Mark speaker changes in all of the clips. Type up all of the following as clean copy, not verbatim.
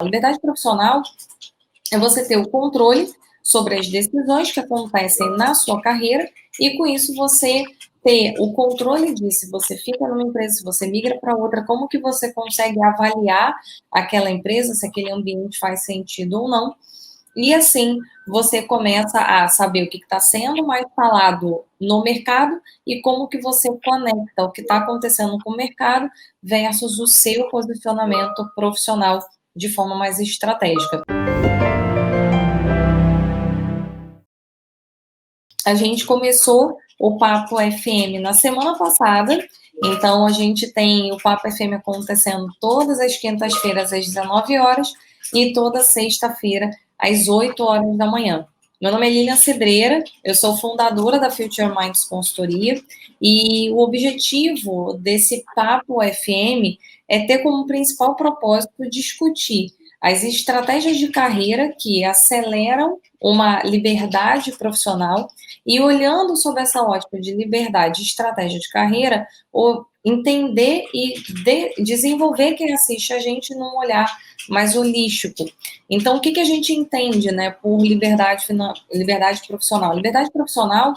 Speaker 1: A liberdade profissional é você ter o controle sobre as decisões que acontecem na sua carreira e, com isso, você ter o controle disso. Se você fica numa empresa, se você migra para outra, como que você consegue avaliar aquela empresa, se aquele ambiente faz sentido ou não. E, assim, você começa a saber o que está sendo mais falado no mercado e como que você conecta o que está acontecendo com o mercado versus o seu posicionamento profissional de forma mais estratégica. A gente começou o Papo FM na semana passada, então a gente tem o Papo FM acontecendo todas as quintas-feiras às 19 horas e toda sexta-feira às 8 horas da manhã. Meu nome é Lilian Cedreira, eu sou fundadora da Future Minds Consultoria e o objetivo desse Papo FM é ter como principal propósito discutir as estratégias de carreira que aceleram uma liberdade profissional e, olhando sob essa ótica de liberdade e estratégia de carreira, entender e desenvolver quem assiste a gente num olhar mais holístico. Então, o que a gente entende, né, por liberdade profissional? Liberdade profissional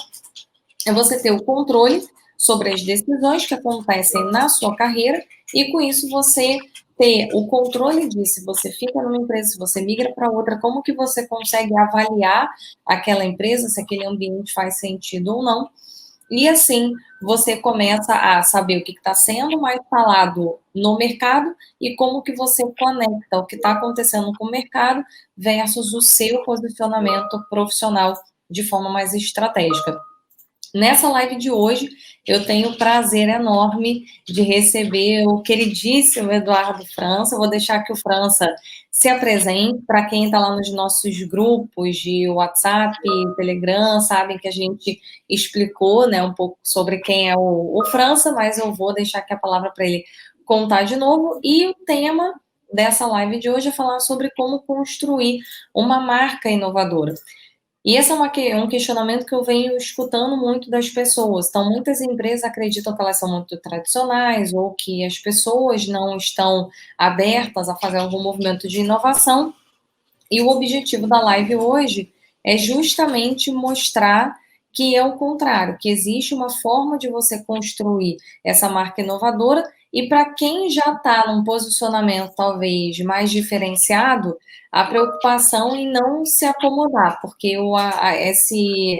Speaker 1: é você ter o controle sobre as decisões que acontecem na sua carreira e, com isso, você ter o controle disso. Se você fica numa empresa, se você migra para outra, como que você consegue avaliar aquela empresa, se aquele ambiente faz sentido ou não. E, assim, você começa a saber o que está sendo mais falado no mercado e como que você conecta o que está acontecendo com o mercado versus o seu posicionamento profissional de forma mais estratégica. Nessa live de hoje, eu tenho o prazer enorme de receber o queridíssimo Eduardo França. Eu vou deixar que o França se apresente. Para quem está lá nos nossos grupos de WhatsApp, Telegram, sabem que a gente explicou, né, um pouco sobre quem é o França, mas eu vou deixar aqui a palavra para ele contar de novo. E o tema dessa live de hoje é falar sobre como construir uma marca inovadora. E esse é um questionamento que eu venho escutando muito das pessoas. Então, muitas empresas acreditam que elas são muito tradicionais ou que as pessoas não estão abertas a fazer algum movimento de inovação. E o objetivo da live hoje é justamente mostrar que é o contrário, que existe uma forma de você construir essa marca inovadora e para quem já está num posicionamento talvez mais diferenciado, a preocupação em não se acomodar, porque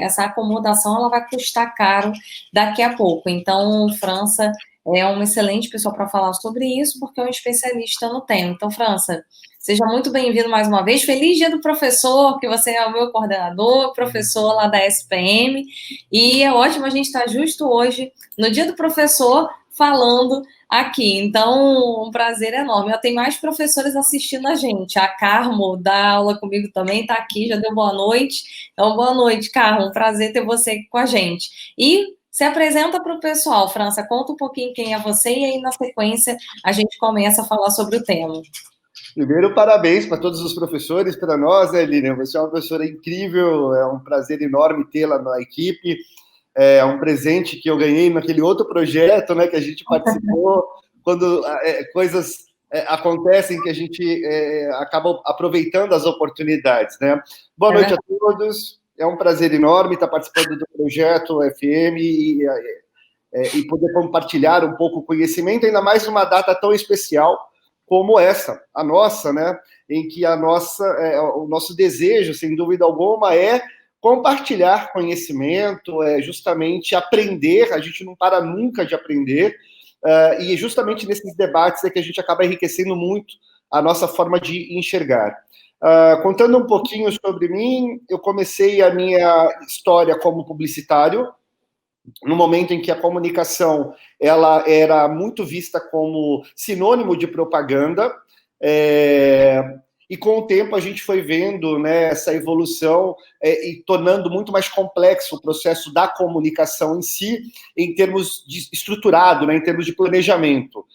Speaker 1: essa acomodação ela vai custar caro daqui a pouco. Então, França é uma excelente pessoa para falar sobre isso, porque é um especialista no tema. Então, França, seja muito bem-vindo mais uma vez. Feliz Dia do Professor, que você é o meu coordenador, professor lá da SPM. E é ótimo a gente estar justo hoje, no Dia do Professor, falando aqui. Então, um prazer enorme. Tem mais professores assistindo a gente. A Carmo dá aula comigo também, está aqui, já deu boa noite. Então, boa noite, Carmo. Um prazer ter você aqui com a gente. E se apresenta para o pessoal, França. Conta um pouquinho quem é você e aí, na sequência, a gente começa a falar sobre o tema.
Speaker 2: Primeiro, parabéns para todos os professores, para nós, né, Lilian? Você é uma professora incrível, é um prazer enorme tê-la na equipe. É um presente que eu ganhei naquele outro projeto, né, que a gente participou, quando coisas acontecem que a gente acaba aproveitando as oportunidades, né? Boa noite a todos, é um prazer enorme estar participando do projeto FM e poder compartilhar um pouco o conhecimento, ainda mais numa data tão especial como essa, a nossa, né? Em que o nosso desejo, sem dúvida alguma, é compartilhar conhecimento, é justamente aprender. A gente não para nunca de aprender, e justamente nesses debates é que a gente acaba enriquecendo muito a nossa forma de enxergar. Contando um pouquinho sobre mim, eu comecei a minha história como publicitário, no momento em que a comunicação ela era muito vista como sinônimo de propaganda, e com o tempo a gente foi vendo, né, essa evolução e tornando muito mais complexo o processo da comunicação em si, em termos de estruturado, né, em termos de planejamento.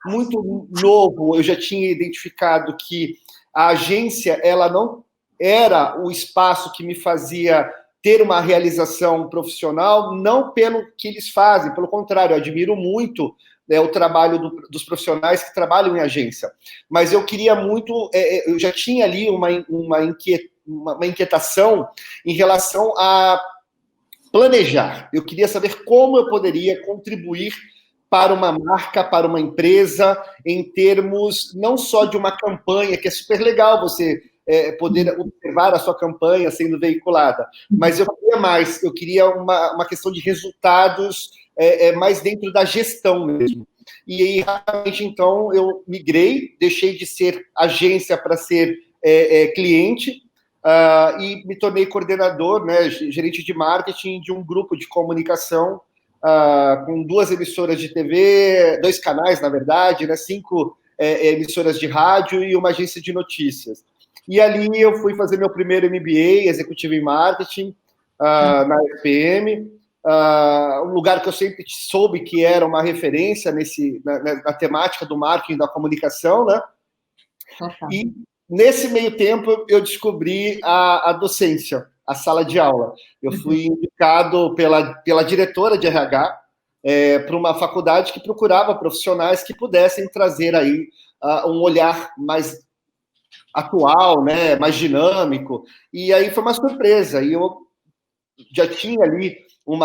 Speaker 2: Muito novo, eu já tinha identificado que a agência ela não era o espaço que me fazia ter uma realização profissional, não pelo que eles fazem, pelo contrário, eu admiro muito o trabalho dos profissionais que trabalham em agência. Mas eu queria muito, eu já tinha ali uma inquietação em relação a planejar. Eu queria saber como eu poderia contribuir para uma marca, para uma empresa, em termos não só de uma campanha, que é super legal você poder observar a sua campanha sendo veiculada, mas eu queria mais, eu queria uma questão de resultados mais dentro da gestão mesmo. E aí, rapidamente, então, eu migrei, deixei de ser agência para ser cliente, e me tornei coordenador, né, gerente de marketing de um grupo de comunicação com 2 emissoras de TV, 2 canais, na verdade, né, 5 emissoras de rádio e uma agência de notícias. E ali eu fui fazer meu primeiro MBA, Executivo em Marketing, na FPM, um lugar que eu sempre soube que era uma referência na temática do marketing, da comunicação, né? E nesse meio tempo eu descobri a docência, a sala de aula. Eu fui indicado pela diretora de RH para uma faculdade que procurava profissionais que pudessem trazer aí um olhar mais atual, né, mais dinâmico. E aí foi uma surpresa. E eu já tinha ali um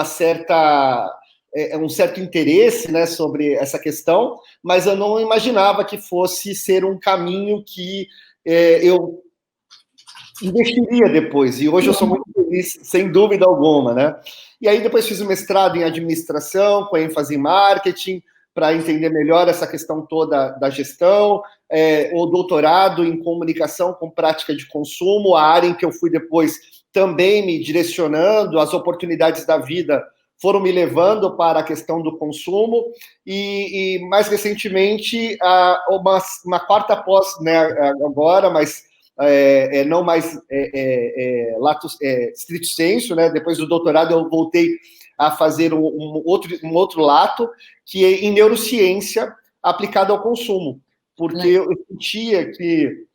Speaker 2: certo interesse, né, sobre essa questão, mas eu não imaginava que fosse ser um caminho que eu investiria depois, e hoje eu sou muito feliz, sem dúvida alguma, né? E aí depois fiz o mestrado em administração, com ênfase em marketing, para entender melhor essa questão toda da gestão, o doutorado em comunicação com prática de consumo, a área em que eu fui depois também me direcionando, as oportunidades da vida foram me levando para a questão do consumo, e mais recentemente, uma quarta pós, né, agora, mas não mais stricto sensu, né? Depois do doutorado eu voltei a fazer um outro lato, que é em neurociência aplicada ao consumo, porque eu sentia que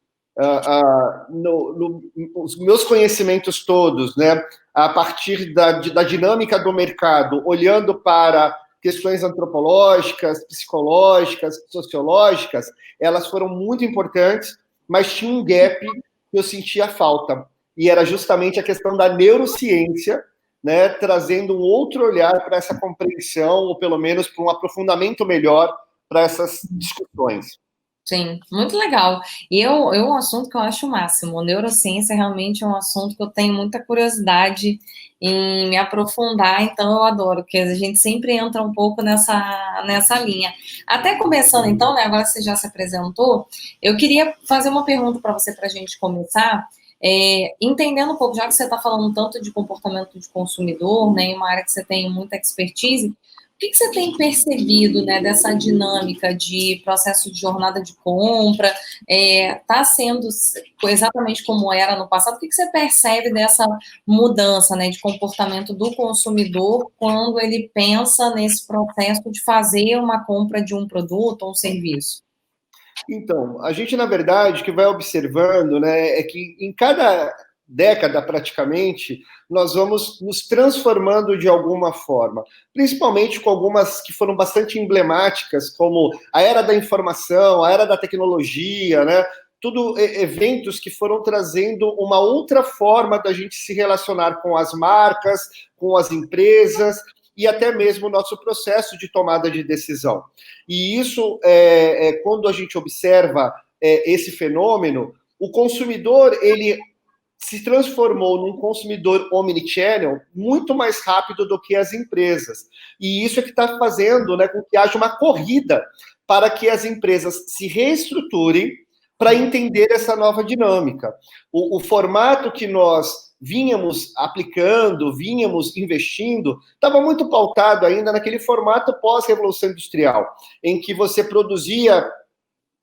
Speaker 2: os meus conhecimentos todos, né, a partir da dinâmica do mercado, olhando para questões antropológicas, psicológicas, sociológicas, elas foram muito importantes, mas tinha um gap que eu sentia falta, e era justamente a questão da neurociência, né, trazendo um outro olhar para essa compreensão, ou pelo menos para um aprofundamento melhor para essas discussões.
Speaker 1: Sim, muito legal. E é um assunto que eu acho o máximo. Neurociência realmente é um assunto que eu tenho muita curiosidade em me aprofundar, então eu adoro, porque a gente sempre entra um pouco nessa linha. Até começando, então, né, agora que você já se apresentou, eu queria fazer uma pergunta para você, para a gente começar, entendendo um pouco, já que você está falando tanto de comportamento de consumidor, né, em uma área que você tem muita expertise, o que você tem percebido, né, dessa dinâmica de processo de jornada de compra? Está sendo exatamente como era no passado? O que você percebe dessa mudança, né, de comportamento do consumidor quando ele pensa nesse processo de fazer uma compra de um produto ou um serviço?
Speaker 2: Então, a gente, na verdade, que vai observando, né, é que em cada década, praticamente, nós vamos nos transformando de alguma forma, principalmente com algumas que foram bastante emblemáticas, como a era da informação, a era da tecnologia, né? Tudo eventos que foram trazendo uma outra forma da gente se relacionar com as marcas, com as empresas, e até mesmo o nosso processo de tomada de decisão. E isso, quando a gente observa esse fenômeno, o consumidor, ele se transformou num consumidor omnichannel muito mais rápido do que as empresas. E isso é que está fazendo, né, com que haja uma corrida para que as empresas se reestruturem para entender essa nova dinâmica. O formato que nós vínhamos aplicando, vínhamos investindo, estava muito pautado ainda naquele formato pós-revolução industrial, em que você produzia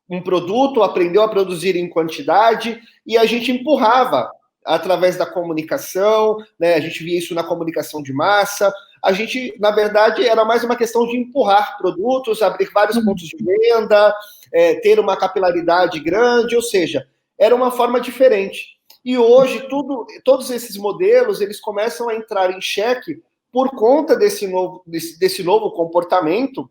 Speaker 2: um produto, aprendeu a produzir em quantidade, e a gente empurrava através da comunicação, né? A gente via isso na comunicação de massa. A gente, na verdade, era mais uma questão de empurrar produtos, abrir vários pontos de venda, ter uma capilaridade grande, ou seja, era uma forma diferente. E hoje, todos esses modelos, eles começam a entrar em xeque por conta desse novo comportamento,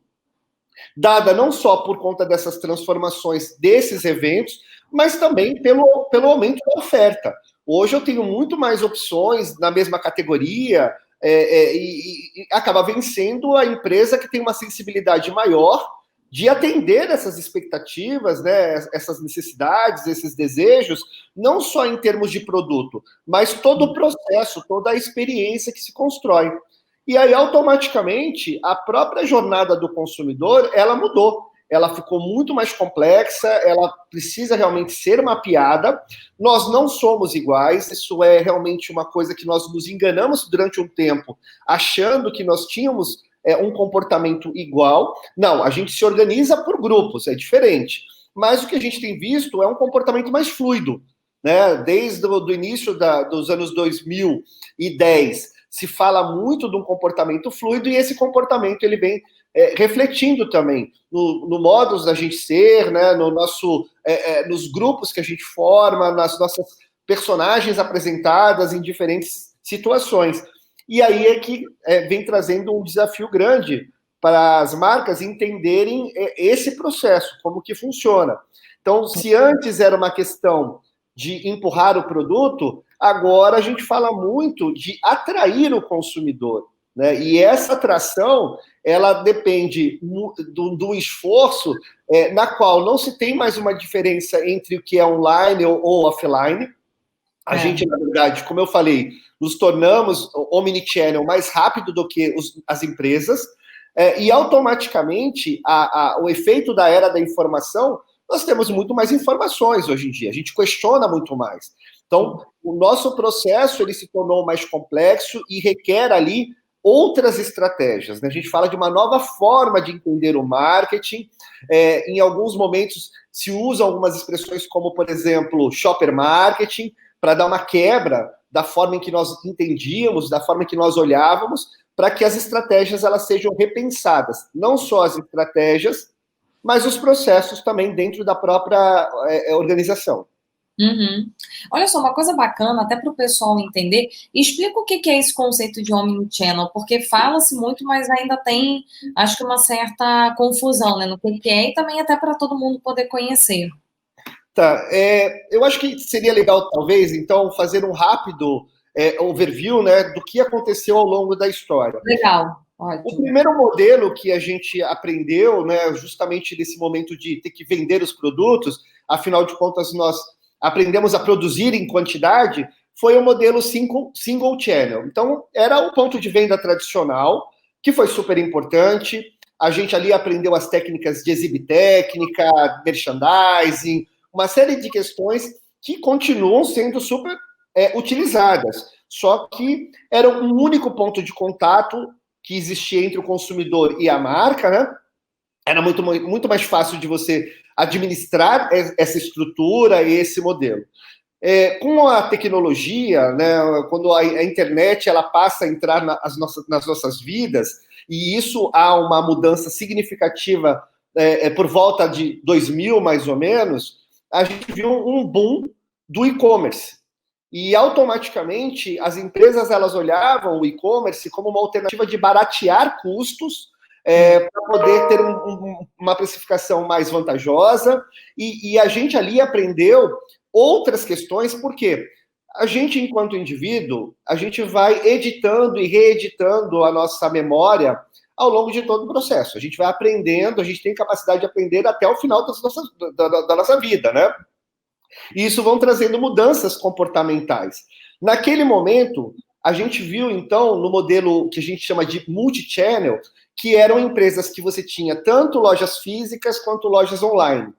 Speaker 2: dada não só por conta dessas transformações desses eventos, mas também pelo aumento da oferta. Hoje eu tenho muito mais opções na mesma categoria, e acaba vencendo a empresa que tem uma sensibilidade maior de atender essas expectativas, né, essas necessidades, esses desejos, não só em termos de produto, mas todo o processo, toda a experiência que se constrói. E aí, automaticamente, a própria jornada do consumidor, ela mudou. Ela ficou muito mais complexa, ela precisa realmente ser mapeada. Nós não somos iguais, isso é realmente uma coisa que nós nos enganamos durante um tempo, achando que nós tínhamos um comportamento igual. Não, a gente se organiza por grupos, é diferente. Mas o que a gente tem visto é um comportamento mais fluido, né? Desde o início dos anos 2010, se fala muito de um comportamento fluido, e esse comportamento ele vem refletindo também no modo da gente ser, né, nos grupos que a gente forma, nas nossas personagens apresentadas em diferentes situações. E aí é que vem trazendo um desafio grande para as marcas entenderem esse processo, como que funciona. Então, se antes era uma questão de empurrar o produto, agora a gente fala muito de atrair o consumidor, né? E essa atração, ela depende do esforço na qual não se tem mais uma diferença entre o que é online ou offline. A gente, na verdade, como eu falei, nos tornamos omnichannel mais rápido do que as empresas, e automaticamente o efeito da era da informação, nós temos muito mais informações hoje em dia, a gente questiona muito mais. Então, o nosso processo ele se tornou mais complexo e requer ali outras estratégias, né? A gente fala de uma nova forma de entender o marketing. Em alguns momentos se usam algumas expressões como, por exemplo, shopper marketing, para dar uma quebra da forma em que nós entendíamos, da forma em que nós olhávamos, para que as estratégias elas sejam repensadas. Não só as estratégias, mas os processos também dentro da própria organização.
Speaker 1: Uhum. Olha só, uma coisa bacana, até para o pessoal entender, explica o que é esse conceito de omnichannel, porque fala-se muito, mas ainda tem, acho que uma certa confusão, né, no que é, e também até para todo mundo poder conhecer.
Speaker 2: Tá, eu acho que seria legal, talvez, então, fazer um rápido overview, né, do que aconteceu ao longo da história.
Speaker 1: Legal,
Speaker 2: O
Speaker 1: ótimo.
Speaker 2: primeiro modelo que a gente aprendeu, né, justamente nesse momento de ter que vender os produtos, afinal de contas, nós aprendemos a produzir em quantidade, foi o modelo single channel. Então, era o ponto de venda tradicional, que foi super importante. A gente ali aprendeu as técnicas de exhibitécnica, merchandising, uma série de questões que continuam sendo super utilizadas. Só que era um único ponto de contato que existia entre o consumidor e a marca, né? Era muito mais fácil de você administrar essa estrutura e esse modelo. Com a tecnologia, né, quando a internet ela passa a entrar nas nossas vidas, e isso há uma mudança significativa por volta de 2000, mais ou menos, a gente viu um boom do e-commerce. E automaticamente as empresas elas olhavam o e-commerce como uma alternativa de baratear custos para poder ter uma precificação mais vantajosa. E a gente ali aprendeu outras questões, porque a gente, enquanto indivíduo, a gente vai editando e reeditando a nossa memória ao longo de todo o processo. A gente vai aprendendo, a gente tem capacidade de aprender até o final da nossa vida, né? E isso vão trazendo mudanças comportamentais. Naquele momento, a gente viu, então, no modelo que a gente chama de multi-channel, que eram empresas que você tinha tanto lojas físicas quanto lojas online.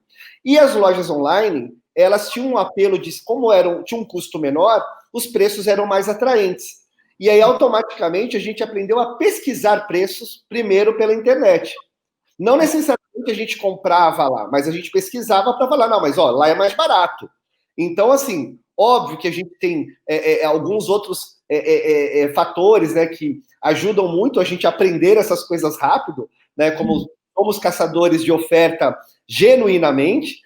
Speaker 2: E as lojas online, elas tinham um apelo de, como tinha um custo menor, os preços eram mais atraentes. E aí, automaticamente, a gente aprendeu a pesquisar preços primeiro pela internet. Não necessariamente a gente comprava lá, mas a gente pesquisava para falar, não, mas ó, lá é mais barato. Então, assim, óbvio que a gente tem alguns outros fatores, né, que ajudam muito a gente a aprender essas coisas rápido, né, como somos caçadores de oferta genuinamente,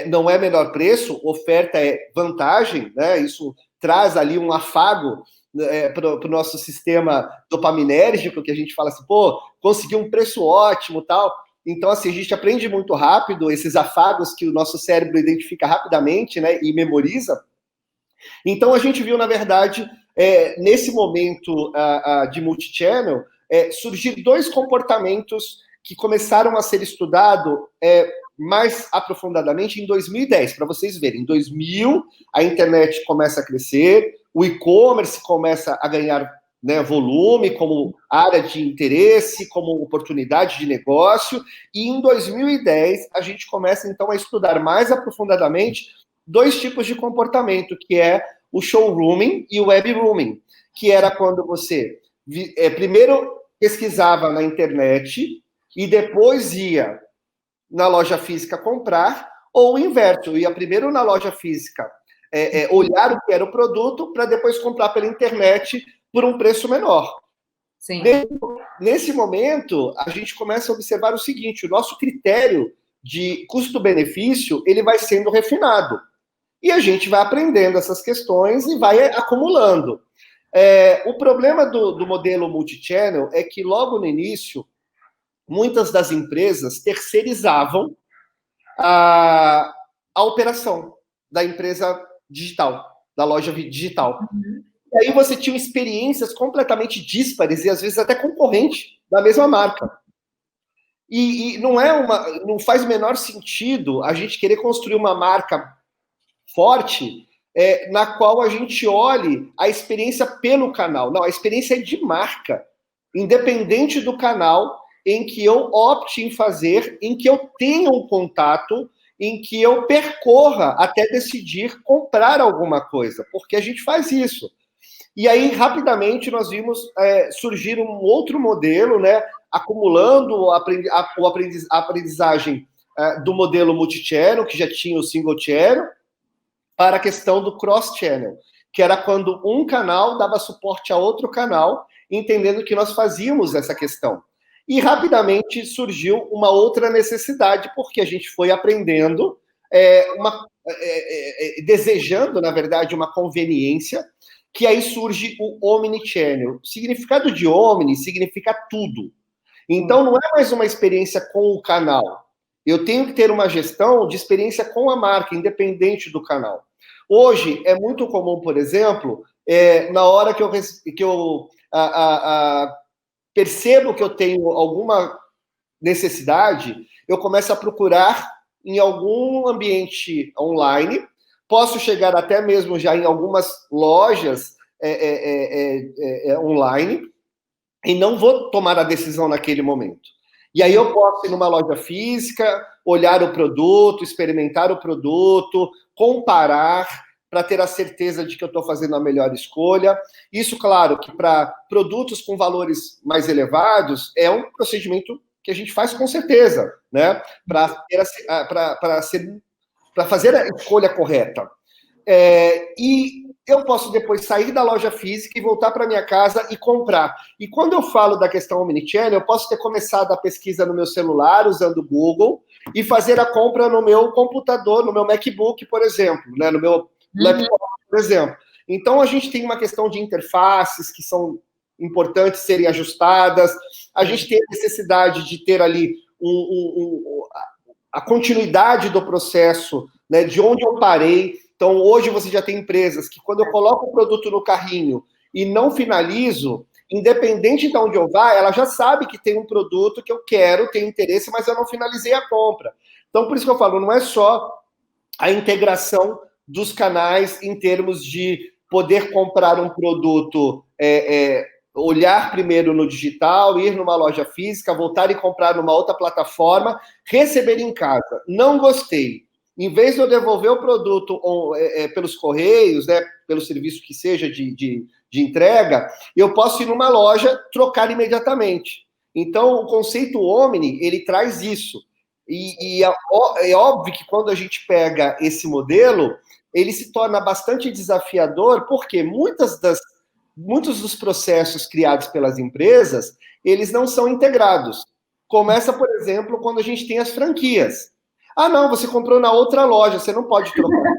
Speaker 2: não é menor preço, oferta é vantagem, né, isso traz ali um afago para o nosso sistema dopaminérgico, que a gente fala assim, pô, consegui um preço ótimo, tal. Então, assim, a gente aprende muito rápido esses afagos que o nosso cérebro identifica rapidamente, né, e memoriza. Então, a gente viu, na verdade, nesse momento de multichannel, surgir dois comportamentos que começaram a ser estudados mais aprofundadamente em 2010, para vocês verem. Em 2000, a internet começa a crescer, o e-commerce começa a ganhar, né, volume como área de interesse, como oportunidade de negócio, e em 2010 a gente começa então a estudar mais aprofundadamente dois tipos de comportamento, que é o showrooming e o webrooming, que era quando você primeiro pesquisava na internet e depois ia na loja física comprar, ou o inverso, ia primeiro na loja física olhar o que era o produto para depois comprar pela internet por um preço menor.
Speaker 1: Sim.
Speaker 2: Nesse momento, a gente começa a observar o seguinte: o nosso critério de custo-benefício ele vai sendo refinado. E a gente vai aprendendo essas questões e vai acumulando. O problema do modelo multichannel é que logo no início, muitas das empresas terceirizavam a operação da empresa digital, da loja digital.
Speaker 1: Uhum.
Speaker 2: E aí você tinha experiências completamente díspares e às vezes até concorrente da mesma marca. E não faz o menor sentido a gente querer construir uma marca forte na qual a gente olhe a experiência pelo canal. Não, a experiência é de marca, independente do canal em que eu opte em fazer, em que eu tenha um contato, em que eu percorra até decidir comprar alguma coisa, porque a gente faz isso. E aí, rapidamente, nós vimos surgir um outro modelo, né, acumulando a aprendizagem do modelo multichannel, que já tinha o single channel, para a questão do cross-channel, que era quando um canal dava suporte a outro canal, entendendo que nós fazíamos essa questão. E rapidamente surgiu uma outra necessidade, porque a gente foi aprendendo, desejando, na verdade, uma conveniência, que aí surge o omnichannel. O significado de omni significa tudo. Então, não é mais uma experiência com o canal. Eu tenho que ter uma gestão de experiência com a marca, independente do canal. Hoje, é muito comum, por exemplo, na hora que eu percebo que eu tenho alguma necessidade, eu começo a procurar em algum ambiente online, posso chegar até mesmo já em algumas lojas online, e não vou tomar a decisão naquele momento. E aí eu posso ir numa loja física, olhar o produto, experimentar o produto, comparar, para ter a certeza de que eu estou fazendo a melhor escolha. Isso, claro, que para produtos com valores mais elevados, é um procedimento que a gente faz com certeza, né? Para fazer a escolha correta. E eu posso depois sair da loja física e voltar para minha casa e comprar. E quando eu falo da questão omnichannel, eu posso ter começado a pesquisa no meu celular, usando o Google, e fazer a compra no meu computador, no meu MacBook, por exemplo, né? No meu laptop, por exemplo. Então, a gente tem uma questão de interfaces que são importantes serem ajustadas, a gente tem a necessidade de ter ali a continuidade do processo, né? De onde eu parei. Então, hoje você já tem empresas que, quando eu coloco o produto no carrinho e não finalizo, independente de onde eu vá, ela já sabe que tem um produto que eu quero, tenho interesse, mas eu não finalizei a compra. Então, por isso que eu falo, não é só a integração dos canais em termos de poder comprar um produto, olhar primeiro no digital, ir numa loja física, voltar e comprar numa outra plataforma, receber em casa. Não gostei. Em vez de eu devolver o produto pelos correios, né, pelo serviço que seja de entrega, eu posso ir numa loja, trocar imediatamente. Então, o conceito Omni, ele traz isso. E é óbvio que quando a gente pega esse modelo, ele se torna bastante desafiador, porque muitos dos processos criados pelas empresas, eles não são integrados. Começa, por exemplo, quando a gente tem as franquias. Ah, não, você comprou na outra loja, você não pode trocar.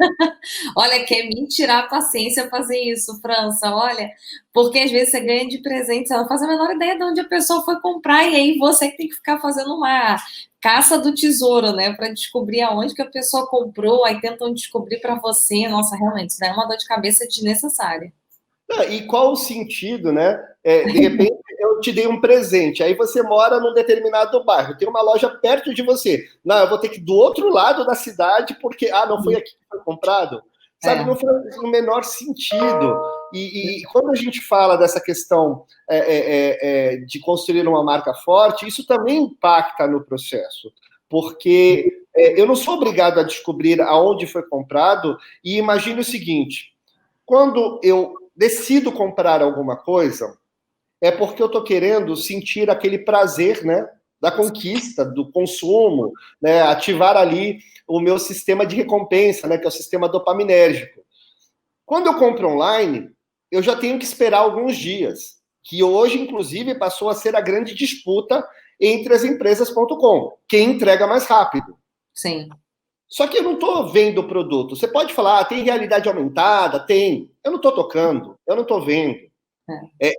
Speaker 1: Olha, quer me tirar a paciência fazer isso, França, olha, porque às vezes você ganha de presente, você não faz a menor ideia de onde a pessoa foi comprar, e aí você que tem que ficar fazendo uma caça do tesouro, né, para descobrir aonde que a pessoa comprou, aí tentam descobrir para você, nossa, realmente, isso daí é uma dor de cabeça desnecessária.
Speaker 2: E qual o sentido, né? De repente, eu te dei um presente, aí você mora num determinado bairro, tem uma loja perto de você. Não, eu vou ter que ir do outro lado da cidade, porque, não foi aqui que foi comprado. Sabe,
Speaker 1: É,
Speaker 2: não faz o menor sentido. E quando a gente fala dessa questão de construir uma marca forte, isso também impacta no processo. Porque eu não sou obrigado a descobrir aonde foi comprado, e imagine o seguinte: quando eu decido comprar alguma coisa, é porque eu estou querendo sentir aquele prazer, né, da conquista, do consumo, né, ativar ali o meu sistema de recompensa, né, que é o sistema dopaminérgico. Quando eu compro online, eu já tenho que esperar alguns dias, que hoje, inclusive, passou a ser a grande disputa entre as empresas.com, quem entrega mais rápido.
Speaker 1: sim.
Speaker 2: Só que eu não estou vendo o produto. Você pode falar, tem realidade aumentada? Tem. Eu não estou tocando, eu não estou vendo.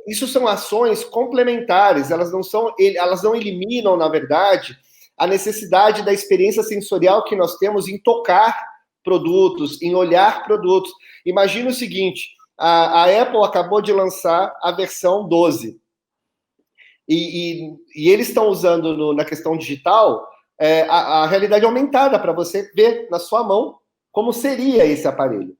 Speaker 2: Isso são ações complementares, elas não eliminam, na verdade, a necessidade da experiência sensorial que nós temos em tocar produtos, em olhar produtos. Imagina o seguinte: a Apple acabou de lançar a versão 12. E eles estão usando na questão digital a realidade aumentada para você ver na sua mão como seria esse aparelho.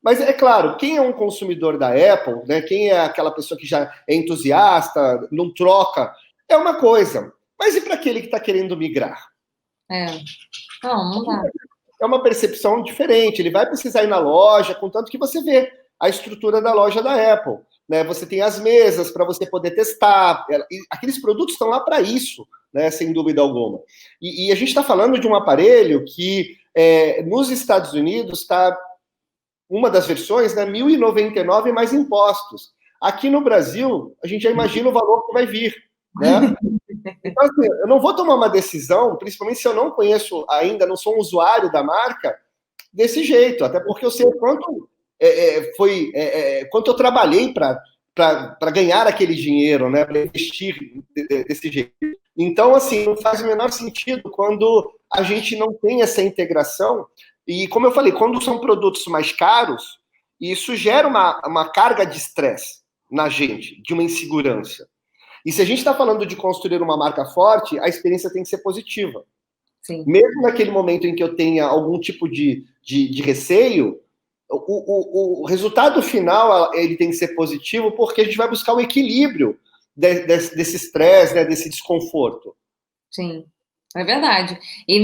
Speaker 2: Mas é claro, quem é um consumidor da Apple, né, quem é aquela pessoa que já é entusiasta, não troca, é uma coisa. Mas e para aquele que está querendo migrar?
Speaker 1: É. Não, não dá.
Speaker 2: É uma percepção diferente. Ele vai precisar ir na loja, contanto que você vê a estrutura da loja da Apple. Né? Você tem as mesas para você poder testar. Aqueles produtos estão lá para isso, né? Sem dúvida alguma. E a gente está falando de um aparelho que nos Estados Unidos está uma das versões, né, 1.099 mais impostos. Aqui no Brasil, a gente já imagina o valor que vai vir, né? Então, assim, eu não vou tomar uma decisão, principalmente se eu não conheço ainda, não sou um usuário da marca, desse jeito, até porque eu sei o quanto quanto eu trabalhei para ganhar aquele dinheiro, né, para investir desse jeito. Então, assim, não faz o menor sentido quando a gente não tem essa integração. E, como eu falei, quando são produtos mais caros, isso gera uma carga de estresse na gente, de uma insegurança. E se a gente está falando de construir uma marca forte, a experiência tem que ser positiva.
Speaker 1: Sim.
Speaker 2: Mesmo naquele momento em que eu tenha algum tipo de receio, o resultado final ele tem que ser positivo, porque a gente vai buscar o equilíbrio desse estresse, né, desse desconforto.
Speaker 1: Sim, é verdade. E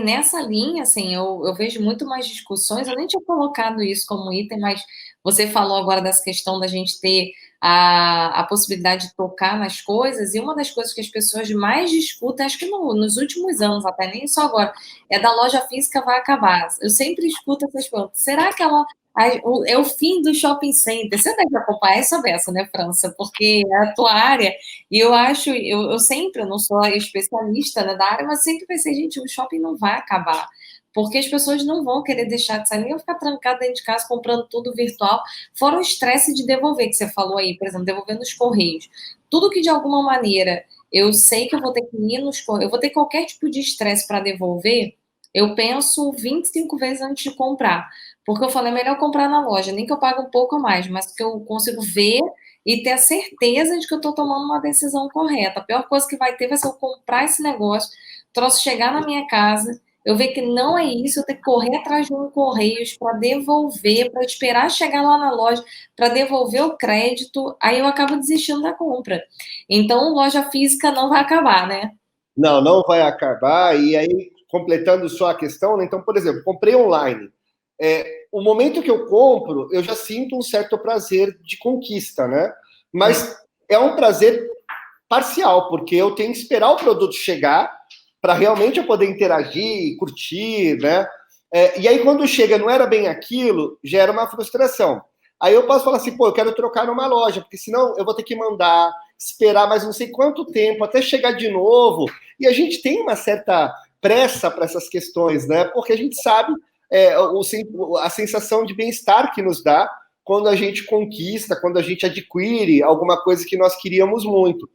Speaker 1: nessa linha, assim, eu vejo muito mais discussões. Eu nem tinha colocado isso como item, mas você falou agora dessa questão da gente ter a possibilidade de tocar nas coisas, e uma das coisas que as pessoas mais discutem, acho que nos últimos anos, até nem só agora, é da loja física vai acabar. Eu sempre escuto essas perguntas. Será que é o fim do shopping center? Você deve acompanhar essa beça, né, França? Porque é a tua área. E eu acho, eu sempre, eu não sou especialista, né, da área, mas sempre pensei, gente, o shopping não vai acabar, porque as pessoas não vão querer deixar de sair, nem vão ficar trancadas dentro de casa comprando tudo virtual, fora o estresse de devolver, que você falou aí, por exemplo, devolver nos correios. Tudo que de alguma maneira eu sei que eu vou ter que ir nos correios, eu vou ter qualquer tipo de estresse para devolver, eu penso 25 vezes antes de comprar. Porque eu falo, é melhor comprar na loja, nem que eu pague um pouco a mais, mas que eu consigo ver e ter a certeza de que eu estou tomando uma decisão correta. A pior coisa que vai ter vai ser eu comprar esse negócio, o troço chegar na minha casa, eu ver que não é isso, eu ter que correr atrás de um Correios para devolver, para esperar chegar lá na loja para devolver o crédito, aí eu acabo desistindo da compra. Então, loja física não vai acabar, né?
Speaker 2: Não, não vai acabar. E aí, completando só a questão, né? Então, por exemplo, comprei online. O momento que eu compro, eu já sinto um certo prazer de conquista, né? Mas é um prazer parcial, porque eu tenho que esperar o produto chegar para realmente eu poder interagir, curtir, né? E aí, quando chega, não era bem aquilo, gera uma frustração. Aí eu posso falar assim, pô, eu quero trocar numa loja, porque senão eu vou ter que esperar mais não sei quanto tempo até chegar de novo. E a gente tem uma certa pressa para essas questões, né? Porque a gente sabe a sensação de bem-estar que nos dá quando a gente conquista, quando a gente adquire alguma coisa que nós queríamos muito.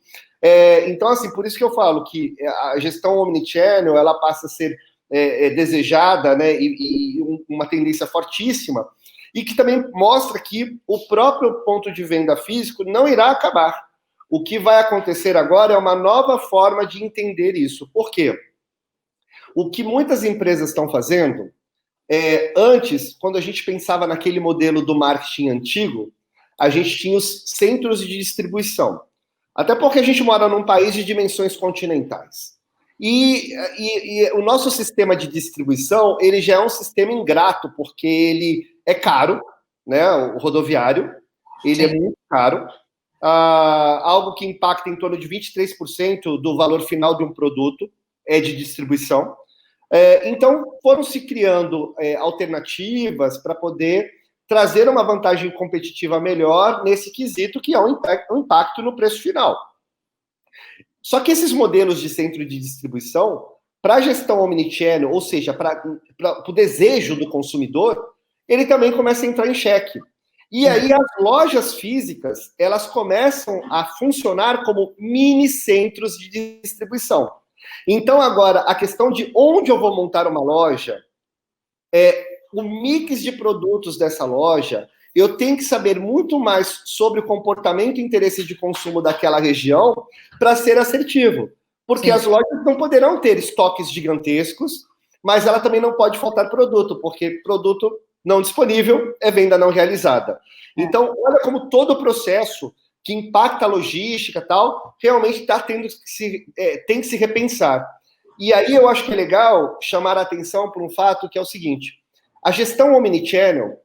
Speaker 2: Então, assim, por isso que eu falo que a gestão omnichannel, ela passa a ser desejada, né, e uma tendência fortíssima, e que também mostra que o próprio ponto de venda físico não irá acabar. O que vai acontecer agora é uma nova forma de entender isso. Por quê? O que muitas empresas estão fazendo, antes, quando a gente pensava naquele modelo do marketing antigo, a gente tinha os centros de distribuição. Até porque a gente mora num país de dimensões continentais. E o nosso sistema de distribuição, ele já é um sistema ingrato, porque ele é caro, né? O rodoviário, ele é muito caro. Algo que impacta em torno de 23% do valor final de um produto é de distribuição. Então, foram se criando alternativas para poder trazer uma vantagem competitiva melhor nesse quesito, que é o impacto no preço final. Só que esses modelos de centro de distribuição, para a gestão omnichannel, ou seja, para o desejo do consumidor, ele também começa a entrar em xeque. E aí as lojas físicas, elas começam a funcionar como mini centros de distribuição. Então, agora, a questão de onde eu vou montar uma loja, o mix de produtos dessa loja, eu tenho que saber muito mais sobre o comportamento e interesse de consumo daquela região para ser assertivo. Porque as lojas não poderão ter estoques gigantescos, mas ela também não pode faltar produto, porque produto não disponível é venda não realizada. Então, olha como todo o processo que impacta a logística e tal, realmente tem que se repensar. E aí eu acho que é legal chamar a atenção para um fato que é o seguinte: a gestão omnichannel,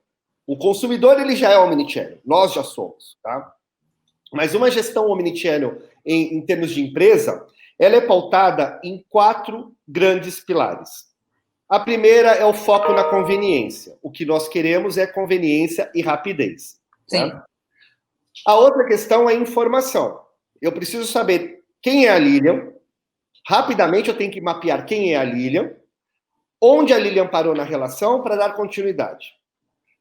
Speaker 2: o consumidor ele já é omnichannel, nós já somos, tá? Mas uma gestão omnichannel em termos de empresa, ela é pautada em 4 grandes pilares. A primeira é o foco na conveniência. O que nós queremos é conveniência e rapidez. Tá? A outra questão é informação. Eu preciso saber quem é a Lilian. Rapidamente eu tenho que mapear quem é a Lilian, onde a Lilian parou na relação para dar continuidade.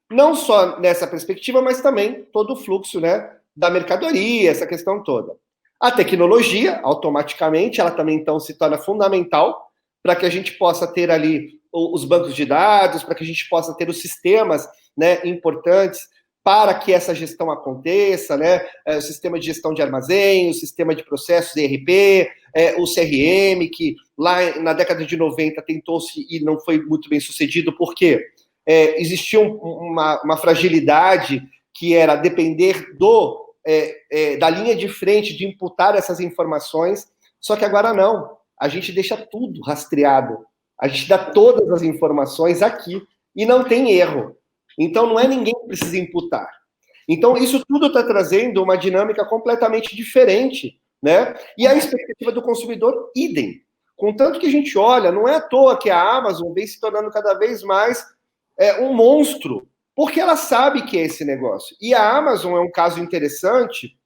Speaker 2: Não só nessa perspectiva, mas também todo o fluxo, né, da mercadoria, essa questão toda. A tecnologia, automaticamente, ela também então se torna fundamental para que a gente possa ter ali os bancos de dados, para que a gente possa ter os sistemas, né, importantes para que essa gestão aconteça, né? O sistema de gestão de armazém, o sistema de processos ERP, o CRM, que lá na década de 90 tentou-se e não foi muito bem sucedido, porque existia uma fragilidade que era depender da linha de frente de imputar essas informações, só que agora não. A gente deixa tudo rastreado. A gente dá todas as informações aqui e não tem erro. Então, não é ninguém que precisa imputar. Então, isso tudo está trazendo uma dinâmica completamente diferente, né? E a expectativa do consumidor, idem. Contanto que a gente olha, não é à toa que a Amazon vem se tornando cada vez mais um monstro, porque ela sabe que é esse negócio. E a Amazon é um caso interessante,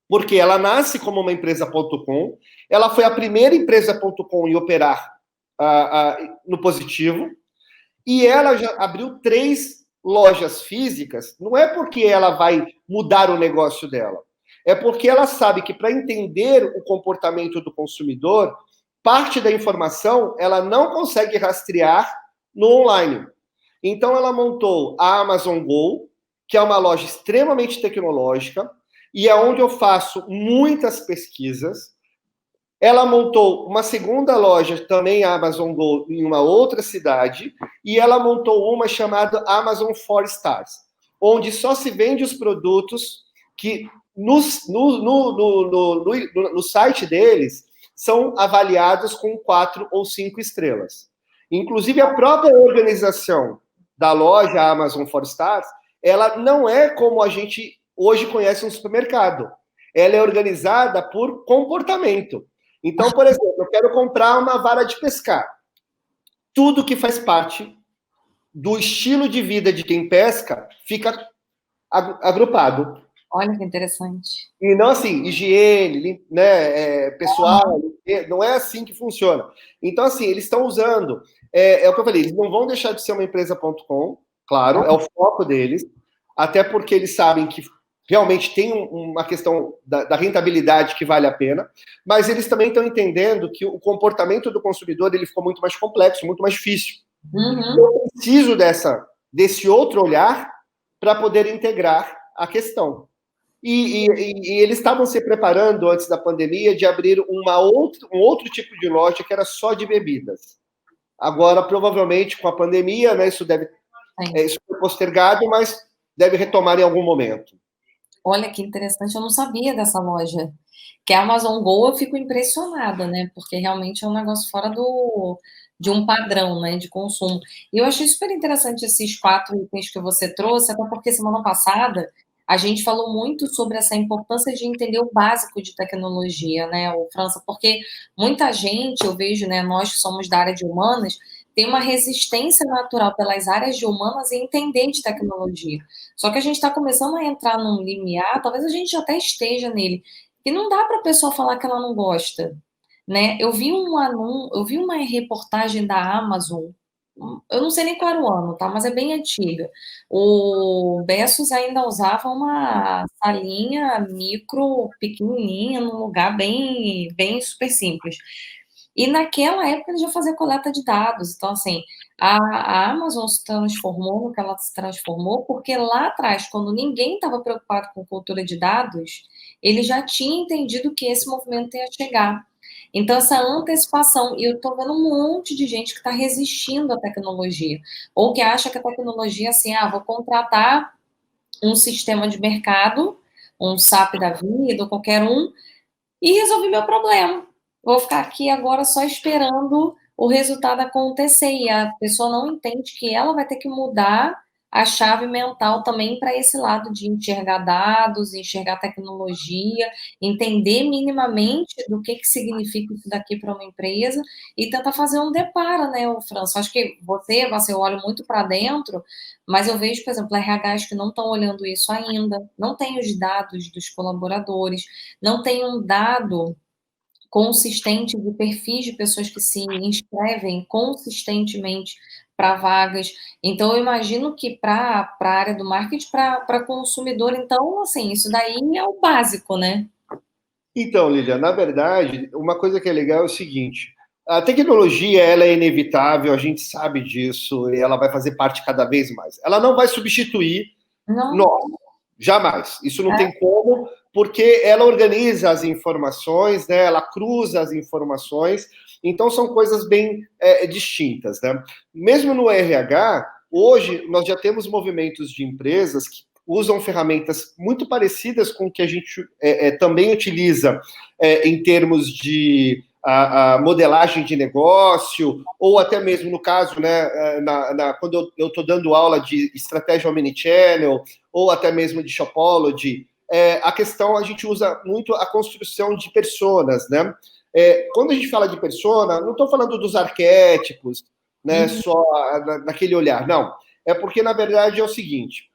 Speaker 2: porque ela nasce como uma empresa.com, ela foi a primeira empresa.com em operar no positivo, e ela já abriu 3 lojas físicas, não é porque ela vai mudar o negócio dela, é porque ela sabe que para entender o comportamento do consumidor, parte da informação ela não consegue rastrear no online. Então ela montou a Amazon Go, que é uma loja extremamente tecnológica, e é onde eu faço muitas pesquisas. Ela montou uma segunda loja, também a Amazon Go, em uma outra cidade, e ela montou uma chamada Amazon 4 Stars, onde só se vende os produtos que no site deles são avaliados com 4 ou 5 estrelas. Inclusive, a própria organização da loja Amazon 4 Stars, ela não é como a gente hoje conhece um supermercado. Ela é organizada por comportamento. Então, por exemplo, eu quero comprar uma vara de pescar. Tudo que faz parte do estilo de vida de quem pesca fica agrupado.
Speaker 1: Olha que interessante.
Speaker 2: E não assim, higiene, né, pessoal, não é assim que funciona. Então, assim, eles estão usando, é o que eu falei, eles não vão deixar de ser uma empresa.com, claro, é o foco deles, até porque eles sabem que realmente tem uma questão da rentabilidade que vale a pena, mas eles também estão entendendo que o comportamento do consumidor ele ficou muito mais complexo, muito mais difícil.
Speaker 1: Uhum.
Speaker 2: Eu preciso desse outro olhar para poder integrar a questão. E eles estavam se preparando antes da pandemia de abrir um outro tipo de loja que era só de bebidas. Agora, provavelmente, com a pandemia, né, isso foi postergado, mas deve retomar em algum momento.
Speaker 1: Olha que interessante, eu não sabia dessa loja. Que a Amazon Go eu fico impressionada, né? Porque realmente é um negócio fora de um padrão, né, de consumo. E eu achei super interessante esses 4 itens que você trouxe, até porque semana passada a gente falou muito sobre essa importância de entender o básico de tecnologia, né, o França, porque muita gente, eu vejo, né, nós que somos da área de humanas, tem uma resistência natural pelas áreas de humanas e entender de tecnologia. Só que a gente está começando a entrar num limiar, talvez a gente até esteja nele, e não dá para a pessoa falar que ela não gosta, né? Eu vi uma reportagem da Amazon, eu não sei nem qual era o ano, tá? Mas é bem antiga. O Bezos ainda usava uma salinha micro, pequenininha, num lugar bem, bem super simples. E naquela época ele já fazia coleta de dados. Então, assim, a Amazon se transformou no que ela se transformou, porque lá atrás, quando ninguém estava preocupado com cultura de dados, ele já tinha entendido que esse movimento ia chegar. Então, essa antecipação, e eu estou vendo um monte de gente que está resistindo à tecnologia, ou que acha que a tecnologia, assim, vou contratar um sistema de mercado, um SAP da vida, ou qualquer um, e resolvi meu problema. Vou ficar aqui agora só esperando o resultado acontecer. E a pessoa não entende que ela vai ter que mudar a chave mental também para esse lado de enxergar dados, enxergar tecnologia, entender minimamente do que significa isso daqui para uma empresa e tentar fazer um deparo, né, o Franço? Acho que você olha muito para dentro, mas eu vejo, por exemplo, RHs que não estão olhando isso ainda, não tem os dados dos colaboradores, não tem um dado consistente de perfis de pessoas que se inscrevem consistentemente para vagas. Então, eu imagino que para a área do marketing, para consumidor, então, assim, isso daí é o básico, né?
Speaker 2: Então, Lilian, na verdade, uma coisa que é legal é o seguinte: a tecnologia ela é inevitável, a gente sabe disso, e ela vai fazer parte cada vez mais. Ela não vai substituir
Speaker 1: Não,
Speaker 2: nós, jamais. Isso não
Speaker 1: é,
Speaker 2: tem como, porque ela organiza as informações, né? Ela cruza as informações, então são coisas bem distintas, né? Mesmo no RH, hoje nós já temos movimentos de empresas que usam ferramentas muito parecidas com o que a gente também utiliza em termos de a modelagem de negócio, ou até mesmo no caso, né, quando eu estou dando aula de estratégia omnichannel, ou até mesmo de Shopology, a questão, a gente usa muito a construção de personas, né? Quando a gente fala de persona, não estou falando dos arquétipos, né, só naquele olhar, não. É porque, na verdade, é o seguinte,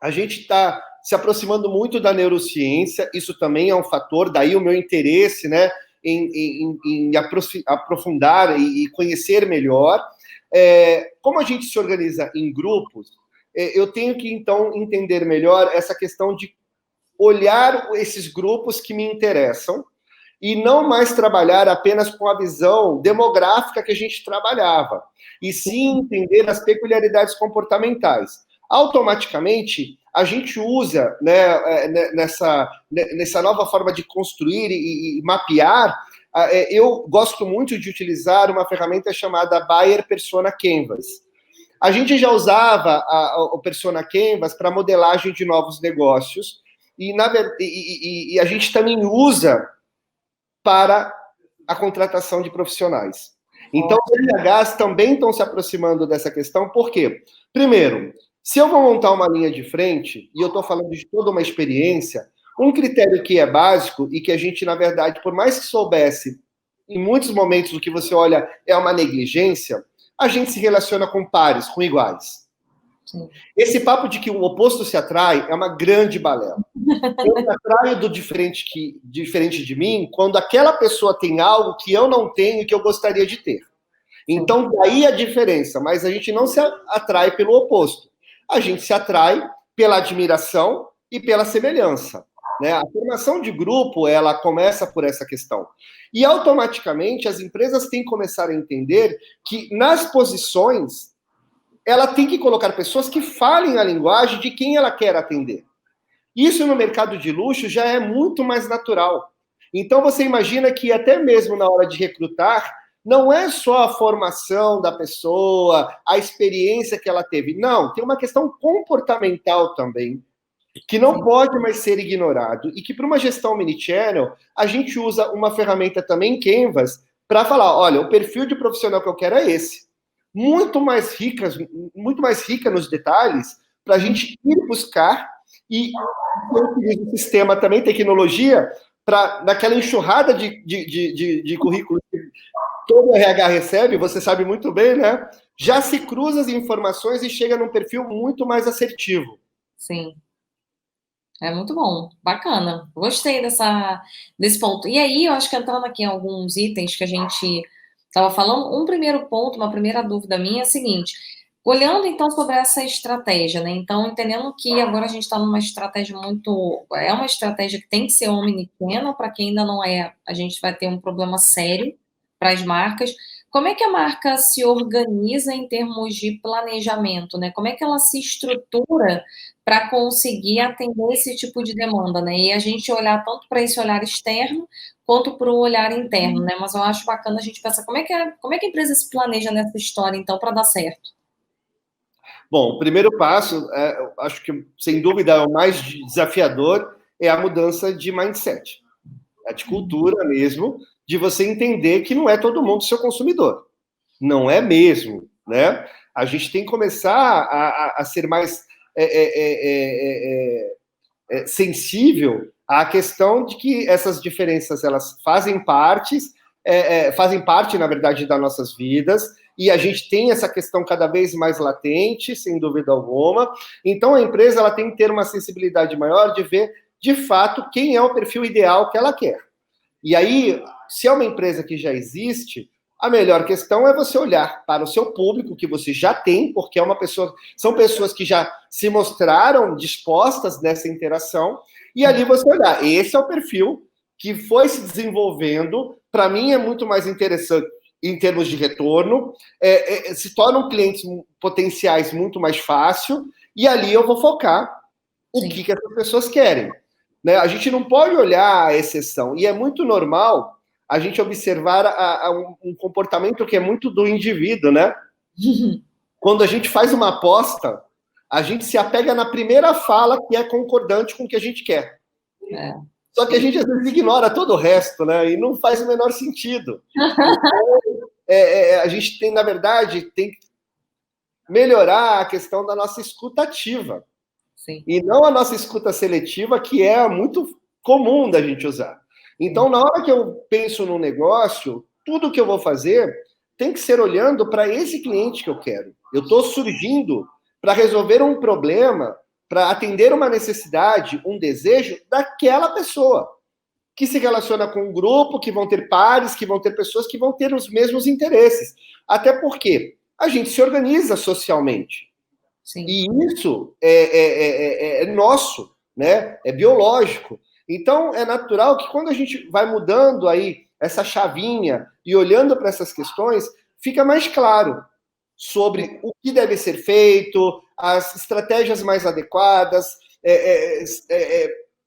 Speaker 2: a gente está se aproximando muito da neurociência, isso também é um fator, daí o meu interesse, né, em aprofundar e conhecer melhor. Como a gente se organiza em grupos, eu tenho que, então, entender melhor essa questão de olhar esses grupos que me interessam e não mais trabalhar apenas com a visão demográfica que a gente trabalhava, e sim entender as peculiaridades comportamentais. Automaticamente, a gente usa, né, nessa nova forma de construir e mapear. Eu gosto muito de utilizar uma ferramenta chamada Buyer Persona Canvas. A gente já usava o Persona Canvas para modelagem de novos negócios, e a gente também usa para a contratação de profissionais. Então, os RHs também estão se aproximando dessa questão, por quê? Primeiro, se eu vou montar uma linha de frente, e eu estou falando de toda uma experiência, um critério que é básico e que a gente, na verdade, por mais que soubesse, em muitos momentos o que você olha é uma negligência, a gente se relaciona com pares, com iguais.
Speaker 1: Sim.
Speaker 2: Esse papo de que o oposto se atrai é uma grande balela. Eu me atraio do diferente de mim quando aquela pessoa tem algo que eu não tenho e que eu gostaria de ter. Então, daí a diferença, mas a gente não se atrai pelo oposto. A gente se atrai pela admiração e pela semelhança. Né? A formação de grupo, ela começa por essa questão. E automaticamente as empresas têm que começar a entender que nas posições ela tem que colocar pessoas que falem a linguagem de quem ela quer atender. Isso no mercado de luxo já é muito mais natural. Então você imagina que até mesmo na hora de recrutar, não é só a formação da pessoa, a experiência que ela teve. Não, tem uma questão comportamental também, que não pode mais ser ignorado. E que para uma gestão omnichannel, a gente usa uma ferramenta também, Canvas, para falar, olha, o perfil de profissional que eu quero é esse. Muito mais rica nos detalhes, para a gente ir buscar e eu utilizo o sistema também, tecnologia, para naquela enxurrada de currículos que todo RH recebe, você sabe muito bem, né? Já se cruza as informações e chega num perfil muito mais assertivo.
Speaker 1: Sim. É muito bom, bacana. Gostei desse ponto. E aí, eu acho que entrando aqui em alguns itens que a gente estava falando, um primeiro ponto, uma primeira dúvida minha é a seguinte: olhando então sobre essa estratégia, né? Então, entendendo que agora a gente está numa estratégia muito. É uma estratégia que tem que ser omnichannel, para quem ainda não é, a gente vai ter um problema sério para as marcas. Como é que a marca se organiza em termos de planejamento, né? Como é que ela se estrutura para conseguir atender esse tipo de demanda, né? E a gente olhar tanto para esse olhar externo quanto para o olhar interno, né? Mas eu acho bacana a gente pensar como é que a empresa se planeja nessa história, então, para dar certo.
Speaker 2: Bom, o primeiro passo, acho que sem dúvida é o mais desafiador, é a mudança de mindset, é de cultura mesmo, de você entender que não é todo mundo seu consumidor. Não é mesmo, né? A gente tem que começar a ser mais sensível à questão de que essas diferenças elas fazem parte, na verdade, das nossas vidas, e a gente tem essa questão cada vez mais latente, sem dúvida alguma. Então, a empresa ela tem que ter uma sensibilidade maior de ver, de fato, quem é o perfil ideal que ela quer. E aí, se é uma empresa que já existe, a melhor questão é você olhar para o seu público que você já tem, porque são pessoas que já se mostraram dispostas nessa interação, e ali você olhar, esse é o perfil que foi se desenvolvendo, para mim é muito mais interessante em termos de retorno, se tornam clientes potenciais muito mais fácil, e ali eu vou focar o que essas pessoas querem. Né? A gente não pode olhar a exceção, e é muito normal a gente observar um comportamento que é muito do indivíduo, né? Quando a gente faz uma aposta, a gente se apega na primeira fala que é concordante com o que a gente quer. Só que a gente às vezes ignora todo o resto, né? E não faz o menor sentido. Então, a gente tem, na verdade, tem que melhorar a questão da nossa escuta ativa.
Speaker 1: Sim.
Speaker 2: E não a nossa escuta seletiva, que é muito comum da gente usar. Então, na hora que eu penso no negócio, tudo que eu vou fazer tem que ser olhando para esse cliente que eu quero. Eu estou surgindo para resolver um problema, para atender uma necessidade, um desejo daquela pessoa, que se relaciona com um grupo, que vão ter pares, que vão ter pessoas que vão ter os mesmos interesses. Até porque a gente se organiza socialmente. Sim. E isso é nosso, né? É biológico. Então, é natural que quando a gente vai mudando aí essa chavinha e olhando para essas questões, fica mais claro sobre o que deve ser feito, as estratégias mais adequadas,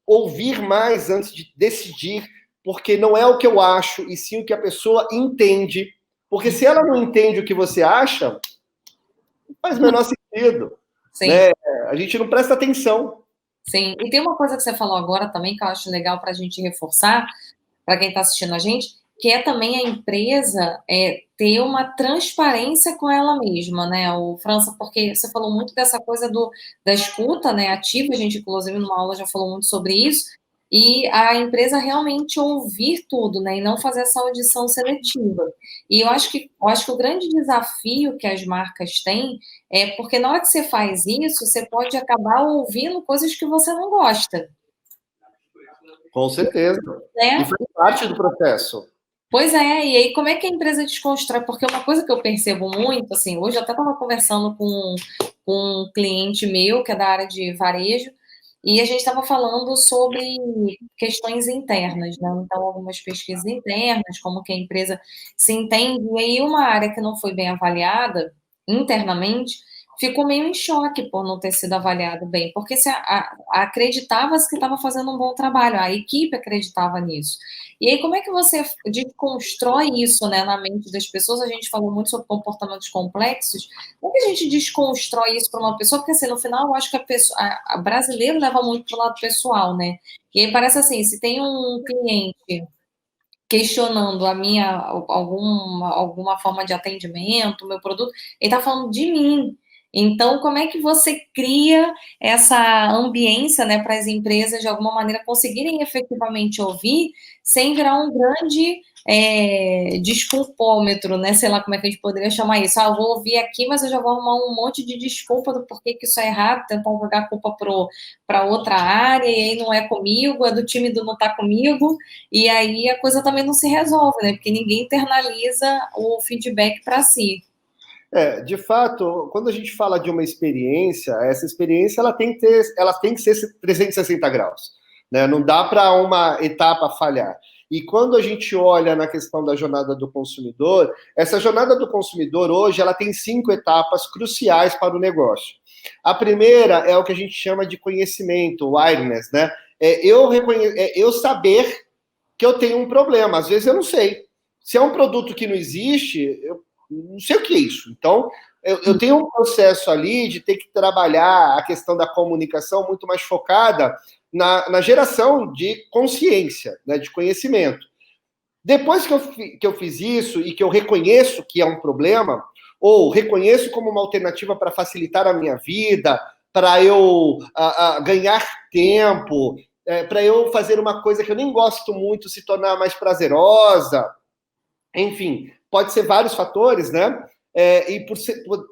Speaker 2: ouvir mais antes de decidir, porque não é o que eu acho, e sim o que a pessoa entende. Porque se ela não entende o que você acha, não faz o menor sentido. Né? A gente não presta atenção.
Speaker 1: Sim, e tem uma coisa que você falou agora também que eu acho legal para a gente reforçar, para quem está assistindo a gente, que é também a empresa ter uma transparência com ela mesma, né, o França, porque você falou muito dessa coisa da escuta, né, ativa, a gente inclusive numa aula já falou muito sobre isso, e a empresa realmente ouvir tudo, né, e não fazer essa audição seletiva. E eu acho que o grande desafio que as marcas têm é porque na hora que você faz isso, você pode acabar ouvindo coisas que você não gosta,
Speaker 2: Com certeza. E
Speaker 1: né?
Speaker 2: faz parte do processo.
Speaker 1: Pois é, e aí como é que a empresa desconstrói? Porque uma coisa que eu percebo muito, assim, hoje eu até estava conversando com um cliente meu, que é da área de varejo, e a gente estava falando sobre questões internas, né? Então, algumas pesquisas internas, como que a empresa se entende, e aí uma área que não foi bem avaliada internamente ficou meio em choque por não ter sido avaliado bem, porque acreditava-se que estava fazendo um bom trabalho, a equipe acreditava nisso. E aí, como é que você desconstrói isso, né, na mente das pessoas? A gente falou muito sobre comportamentos complexos. Como que a gente desconstrói isso para uma pessoa? Porque, assim, no final, eu acho que a brasileiro leva muito para o lado pessoal, né? E aí parece assim, se tem um cliente questionando a minha alguma forma de atendimento, o meu produto, ele está falando de mim. Então, como é que você cria essa ambiência, né, para as empresas, de alguma maneira, conseguirem efetivamente ouvir, sem virar um grande desculpômetro, né? Sei lá como é que a gente poderia chamar isso. Ah, eu vou ouvir aqui, mas eu já vou arrumar um monte de desculpa do porquê que isso é errado, tentar jogar a culpa para outra área, e aí não é comigo, é do time do não tá comigo. E aí a coisa também não se resolve, né? Porque ninguém internaliza o feedback para si.
Speaker 2: De fato, quando a gente fala de uma experiência, essa experiência ela tem que ser 360 graus, né? Não dá para uma etapa falhar. E quando a gente olha na questão da jornada do consumidor, essa jornada do consumidor hoje ela tem 5 etapas cruciais para o negócio. A primeira é o que a gente chama de conhecimento, awareness, né? Eu saber que eu tenho um problema. Às vezes eu não sei. Se é um produto que não existe, eu não sei o que é isso. Então, eu tenho um processo ali de ter que trabalhar a questão da comunicação muito mais focada na geração de consciência, né, de conhecimento. Depois que eu fiz isso e que eu reconheço que é um problema, ou reconheço como uma alternativa para facilitar a minha vida, para eu ganhar tempo, para eu fazer uma coisa que eu nem gosto muito se tornar mais prazerosa, enfim, pode ser vários fatores, né? E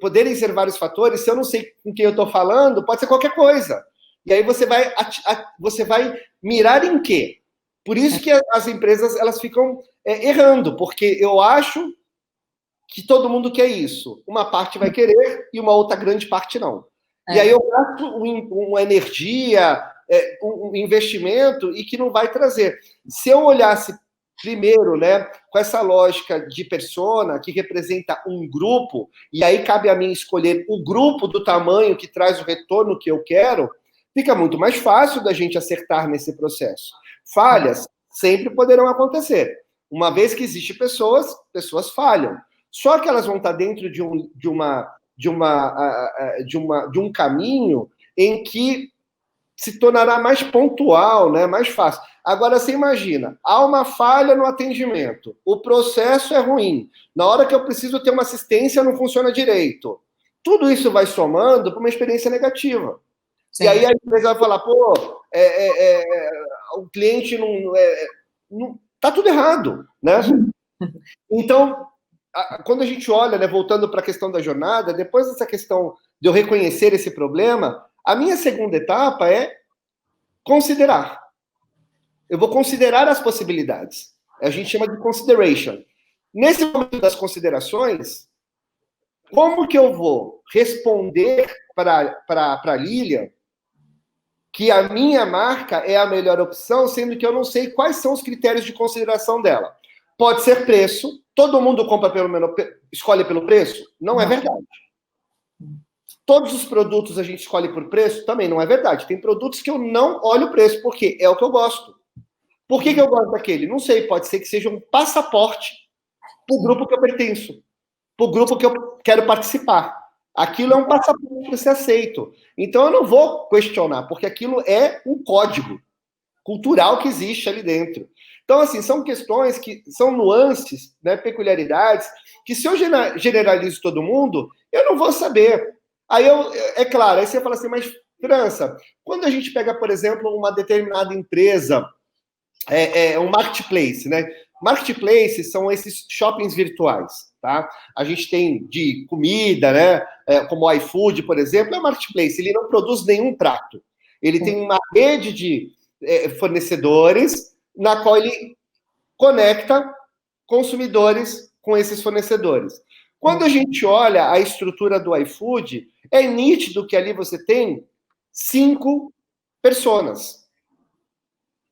Speaker 2: poderem ser vários fatores, se eu não sei com quem eu estou falando, pode ser qualquer coisa. E aí você vai mirar em quê? Por isso que as empresas elas ficam errando, porque eu acho que todo mundo quer isso. Uma parte vai querer e uma outra grande parte não. E aí eu gasto uma energia, um investimento e que não vai trazer. Se eu olhasse primeiro, né, com essa lógica de persona que representa um grupo, e aí cabe a mim escolher o grupo do tamanho que traz o retorno que eu quero, fica muito mais fácil da gente acertar nesse processo. Falhas sempre poderão acontecer. Uma vez que existem pessoas, pessoas falham. Só que elas vão estar dentro de um caminho em que se tornará mais pontual, né, mais fácil. Agora, você imagina, há uma falha no atendimento, o processo é ruim, na hora que eu preciso ter uma assistência não funciona direito. Tudo isso vai somando para uma experiência negativa. Sim. E aí a empresa vai falar, pô, o cliente não tá tudo errado, né? Então, quando a gente olha, né, voltando para a questão da jornada, depois dessa questão de eu reconhecer esse problema, a minha segunda etapa é considerar. Eu vou considerar as possibilidades. A gente chama de consideration. Nesse momento das considerações, como que eu vou responder para a Lilian que a minha marca é a melhor opção, sendo que eu não sei quais são os critérios de consideração dela? Pode ser preço. Todo mundo compra escolhe pelo preço? Não é verdade. Todos os produtos a gente escolhe por preço? Também não é verdade. Tem produtos que eu não olho o preço, porque é o que eu gosto. Por que eu gosto daquele? Não sei, pode ser que seja um passaporte para o grupo que eu pertenço, para o grupo que eu quero participar. Aquilo é um passaporte para ser aceito. Então eu não vou questionar, porque aquilo é um código cultural que existe ali dentro. Então, assim, são questões que são nuances, né, peculiaridades, que se eu generalizo todo mundo, eu não vou saber. Aí é claro, aí você fala assim, mas França, quando a gente pega, por exemplo, uma determinada empresa, um marketplace, né? Marketplace são esses shoppings virtuais, tá? A gente tem de comida, né? Como o iFood, por exemplo, é um marketplace, ele não produz nenhum prato. Ele tem uma rede de fornecedores na qual ele conecta consumidores com esses fornecedores. Quando a gente olha a estrutura do iFood, é nítido que ali você tem 5 personas.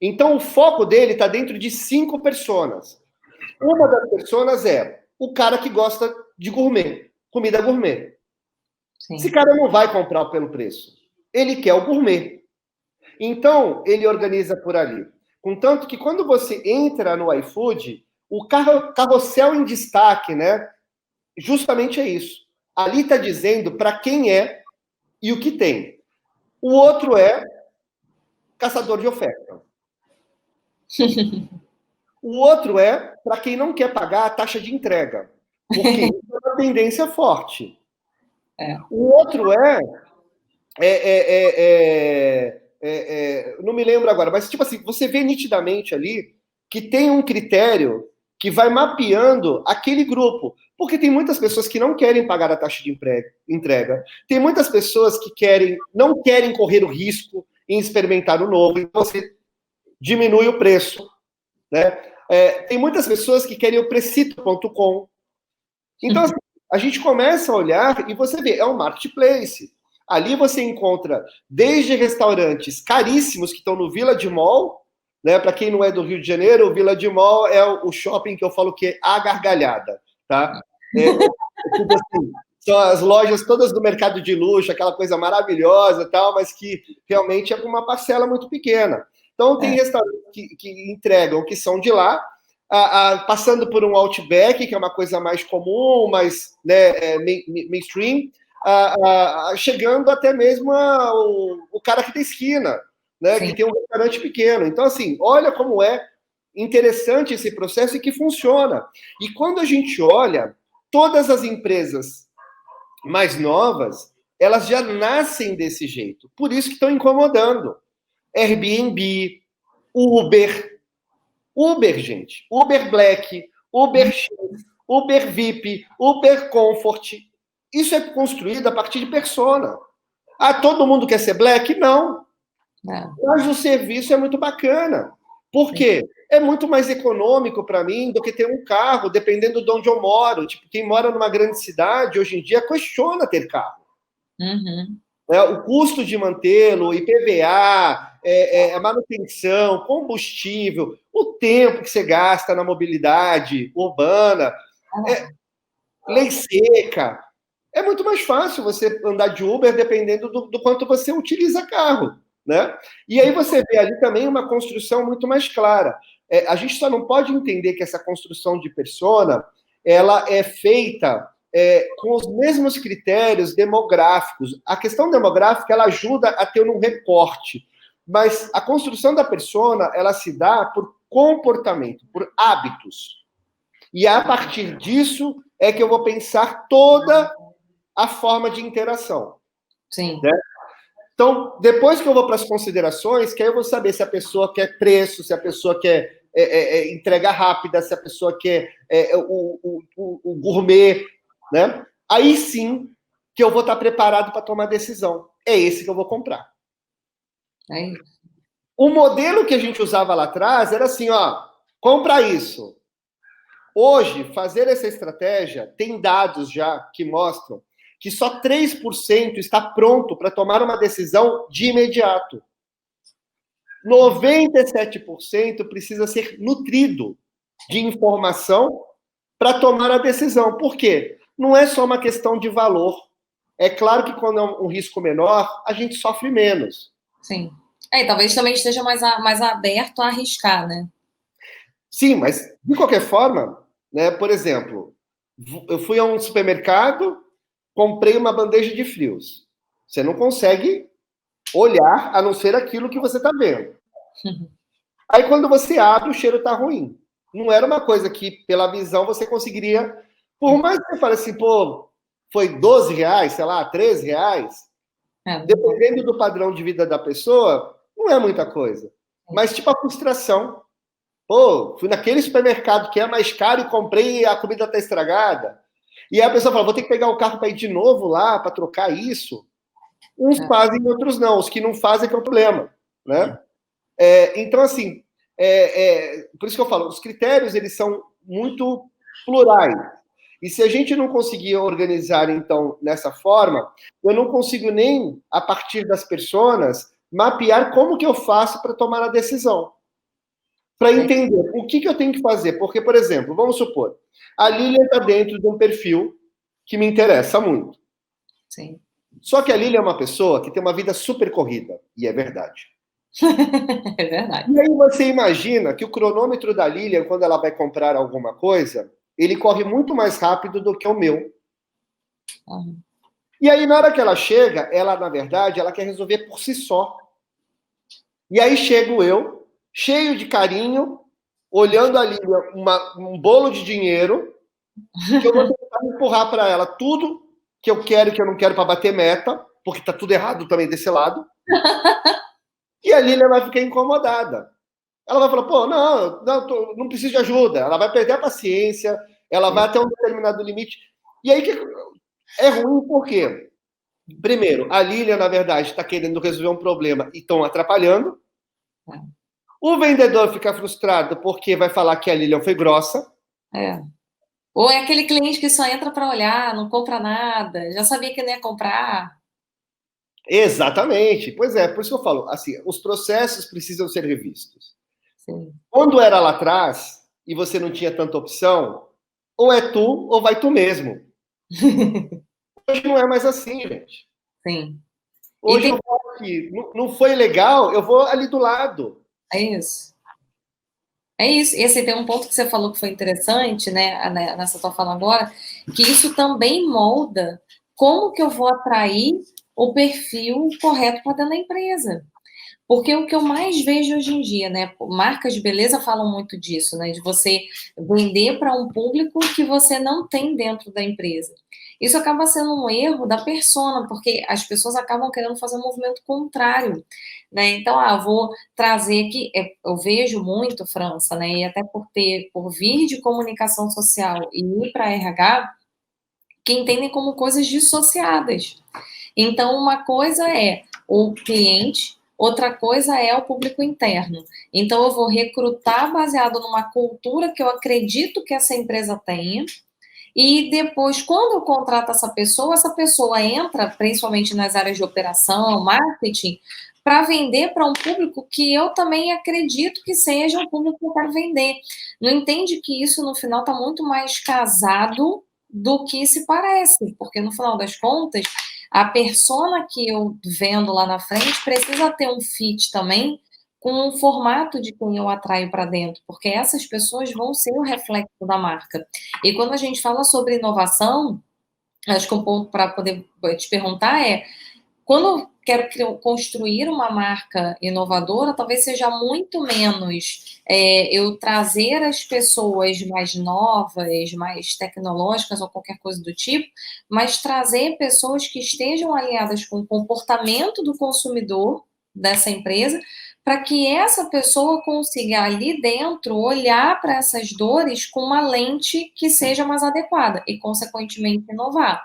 Speaker 2: Então, o foco dele está dentro de 5 personas. Uma das personas é o cara que gosta de gourmet, comida gourmet. Sim. Esse cara não vai comprar pelo preço. Ele quer o gourmet. Então, ele organiza por ali. Contanto que quando você entra no iFood, o carrossel em destaque, né? Justamente é isso. Ali está dizendo para quem é e o que tem. O outro é caçador de oferta. O outro é para quem não quer pagar a taxa de entrega. Porque isso é uma tendência forte. O outro não me lembro agora, mas tipo assim, você vê nitidamente ali que tem um critério que vai mapeando aquele grupo. Porque tem muitas pessoas que não querem pagar a taxa de entrega. Tem muitas pessoas que não querem correr o risco em experimentar o novo. Então você diminui o preço. Né? Tem muitas pessoas que querem o Precito.com. Então, assim, a gente começa a olhar e você vê, é um marketplace. Ali você encontra desde restaurantes caríssimos que estão no Village Mall, né? Para quem não é do Rio de Janeiro, o Village Mall é o shopping que eu falo que é a gargalhada, tá? Tipo assim, são as lojas todas do mercado de luxo, aquela coisa maravilhosa, tal, mas que realmente é uma parcela muito pequena. Então tem restaurantes que entregam, que são de lá, passando por um Outback, que é uma coisa mais comum, mais mainstream, chegando até mesmo o cara aqui da esquina, né, que tem um restaurante pequeno. Então, assim, olha como é interessante esse processo e que funciona. E quando a gente olha, todas as empresas mais novas, elas já nascem desse jeito. Por isso que estão incomodando. Airbnb, Uber, gente. Uber Black, Uber X, Uber VIP, Uber Comfort. Isso é construído a partir de persona. Todo mundo quer ser Black? Não. Mas o serviço é muito bacana. Por quê? É muito mais econômico para mim do que ter um carro, dependendo de onde eu moro. Tipo, quem mora numa grande cidade, hoje em dia, questiona ter carro.
Speaker 1: Uhum.
Speaker 2: O custo de mantê-lo, IPVA, a manutenção, combustível, o tempo que você gasta na mobilidade urbana, lei seca. É muito mais fácil você andar de Uber dependendo do quanto você utiliza carro, né? E aí você vê ali também uma construção muito mais clara. A gente só não pode entender que essa construção de persona, ela é feita com os mesmos critérios demográficos. A questão demográfica, ela ajuda a ter um recorte, mas a construção da persona, ela se dá por comportamento, por hábitos. E a partir disso é que eu vou pensar toda a forma de interação.
Speaker 1: Sim.
Speaker 2: Né? Então, depois que eu vou para as considerações, que aí eu vou saber se a pessoa quer preço, se a pessoa quer entrega rápida, se a pessoa quer o gourmet, né? Aí sim que eu vou estar preparado para tomar decisão. É esse que eu vou comprar.
Speaker 1: É isso.
Speaker 2: O modelo que a gente usava lá atrás era assim, ó, compra isso. Hoje, fazer essa estratégia, tem dados já que mostram que só 3% está pronto para tomar uma decisão de imediato. 97% precisa ser nutrido de informação para tomar a decisão. Por quê? Não é só uma questão de valor. É claro que quando é um risco menor, a gente sofre menos.
Speaker 1: Sim. E talvez também esteja mais aberto a arriscar, né?
Speaker 2: Sim, mas de qualquer forma, né, por exemplo, eu fui a um supermercado, comprei uma bandeja de frios. Você não consegue olhar a não ser aquilo que você está vendo. Aí quando você abre, o cheiro está ruim. Não era uma coisa que, pela visão, você conseguiria... Por mais que você fale assim, pô, foi R$ 12, sei lá, R$ 13, dependendo do padrão de vida da pessoa, não é muita coisa. Mas, tipo, a frustração. Pô, fui naquele supermercado que é mais caro e comprei e a comida tá estragada. E aí a pessoa fala, vou ter que pegar o carro para ir de novo lá, para trocar isso. Uns fazem, outros não. Os que não fazem que é o problema, né? Então, assim, por isso que eu falo, os critérios, eles são muito plurais. E se a gente não conseguir organizar, então, nessa forma, eu não consigo nem, a partir das pessoas, mapear como que eu faço para tomar a decisão. Para entender o que eu tenho que fazer. Porque, por exemplo, vamos supor, a Lilian está dentro de um perfil que me interessa muito.
Speaker 1: Sim.
Speaker 2: Só que a Lilian é uma pessoa que tem uma vida super corrida, e é verdade.
Speaker 1: É verdade.
Speaker 2: E aí você imagina que o cronômetro da Lilian, quando ela vai comprar alguma coisa, ele corre muito mais rápido do que o meu.
Speaker 1: Uhum.
Speaker 2: E aí, na hora que ela chega, ela, na verdade, ela quer resolver por si só. E aí chego eu, cheio de carinho, olhando ali um bolo de dinheiro, que eu vou tentar empurrar para ela tudo que eu quero e que eu não quero para bater meta, porque tá tudo errado também desse lado. E a Lilian vai ficar incomodada. Ela vai falar, pô, não preciso de ajuda. Ela vai perder a paciência, ela vai até um determinado limite. E aí é ruim por quê? Primeiro, a Lilian, na verdade, está querendo resolver um problema e estão atrapalhando. O vendedor fica frustrado porque vai falar que a Lilian foi grossa.
Speaker 1: Ou é aquele cliente que só entra para olhar, não compra nada, já sabia que não ia comprar.
Speaker 2: Exatamente. Pois é, por isso que eu falo, assim, os processos precisam ser revistos.
Speaker 1: Sim.
Speaker 2: Quando era lá atrás e você não tinha tanta opção, ou é tu ou vai tu mesmo. Hoje não é mais assim, gente.
Speaker 1: Sim.
Speaker 2: Hoje eu vou aqui, não foi legal, eu vou ali do lado.
Speaker 1: É isso. É isso. Esse tem um ponto que você falou que foi interessante, né, nessa tua fala agora, que isso também molda como que eu vou atrair o perfil correto para dentro da empresa. Porque o que eu mais vejo hoje em dia, né, marcas de beleza falam muito disso, né, de você vender para um público que você não tem dentro da empresa. Isso acaba sendo um erro da persona, porque as pessoas acabam querendo fazer um movimento contrário, né? Então, vou trazer aqui, eu vejo muito, França, né, e até por vir de comunicação social e ir para RH, que entendem como coisas dissociadas. Então, uma coisa é o cliente, outra coisa é o público interno. Então, eu vou recrutar baseado numa cultura que eu acredito que essa empresa tenha, e depois, quando eu contrato essa pessoa entra, principalmente nas áreas de operação, marketing, para vender para um público que eu também acredito que seja um público que eu quero vender. Não entende que isso, no final, está muito mais casado do que se parece, porque, no final das contas, a persona que eu vendo lá na frente precisa ter um fit também com o formato de quem eu atraio para dentro, porque essas pessoas vão ser o reflexo da marca. E quando a gente fala sobre inovação, acho que um ponto para poder te perguntar é, quando eu quero construir uma marca inovadora, talvez seja muito menos eu trazer as pessoas mais novas, mais tecnológicas ou qualquer coisa do tipo, mas trazer pessoas que estejam alinhadas com o comportamento do consumidor dessa empresa, para que essa pessoa consiga ali dentro olhar para essas dores com uma lente que seja mais adequada e, consequentemente, inovar.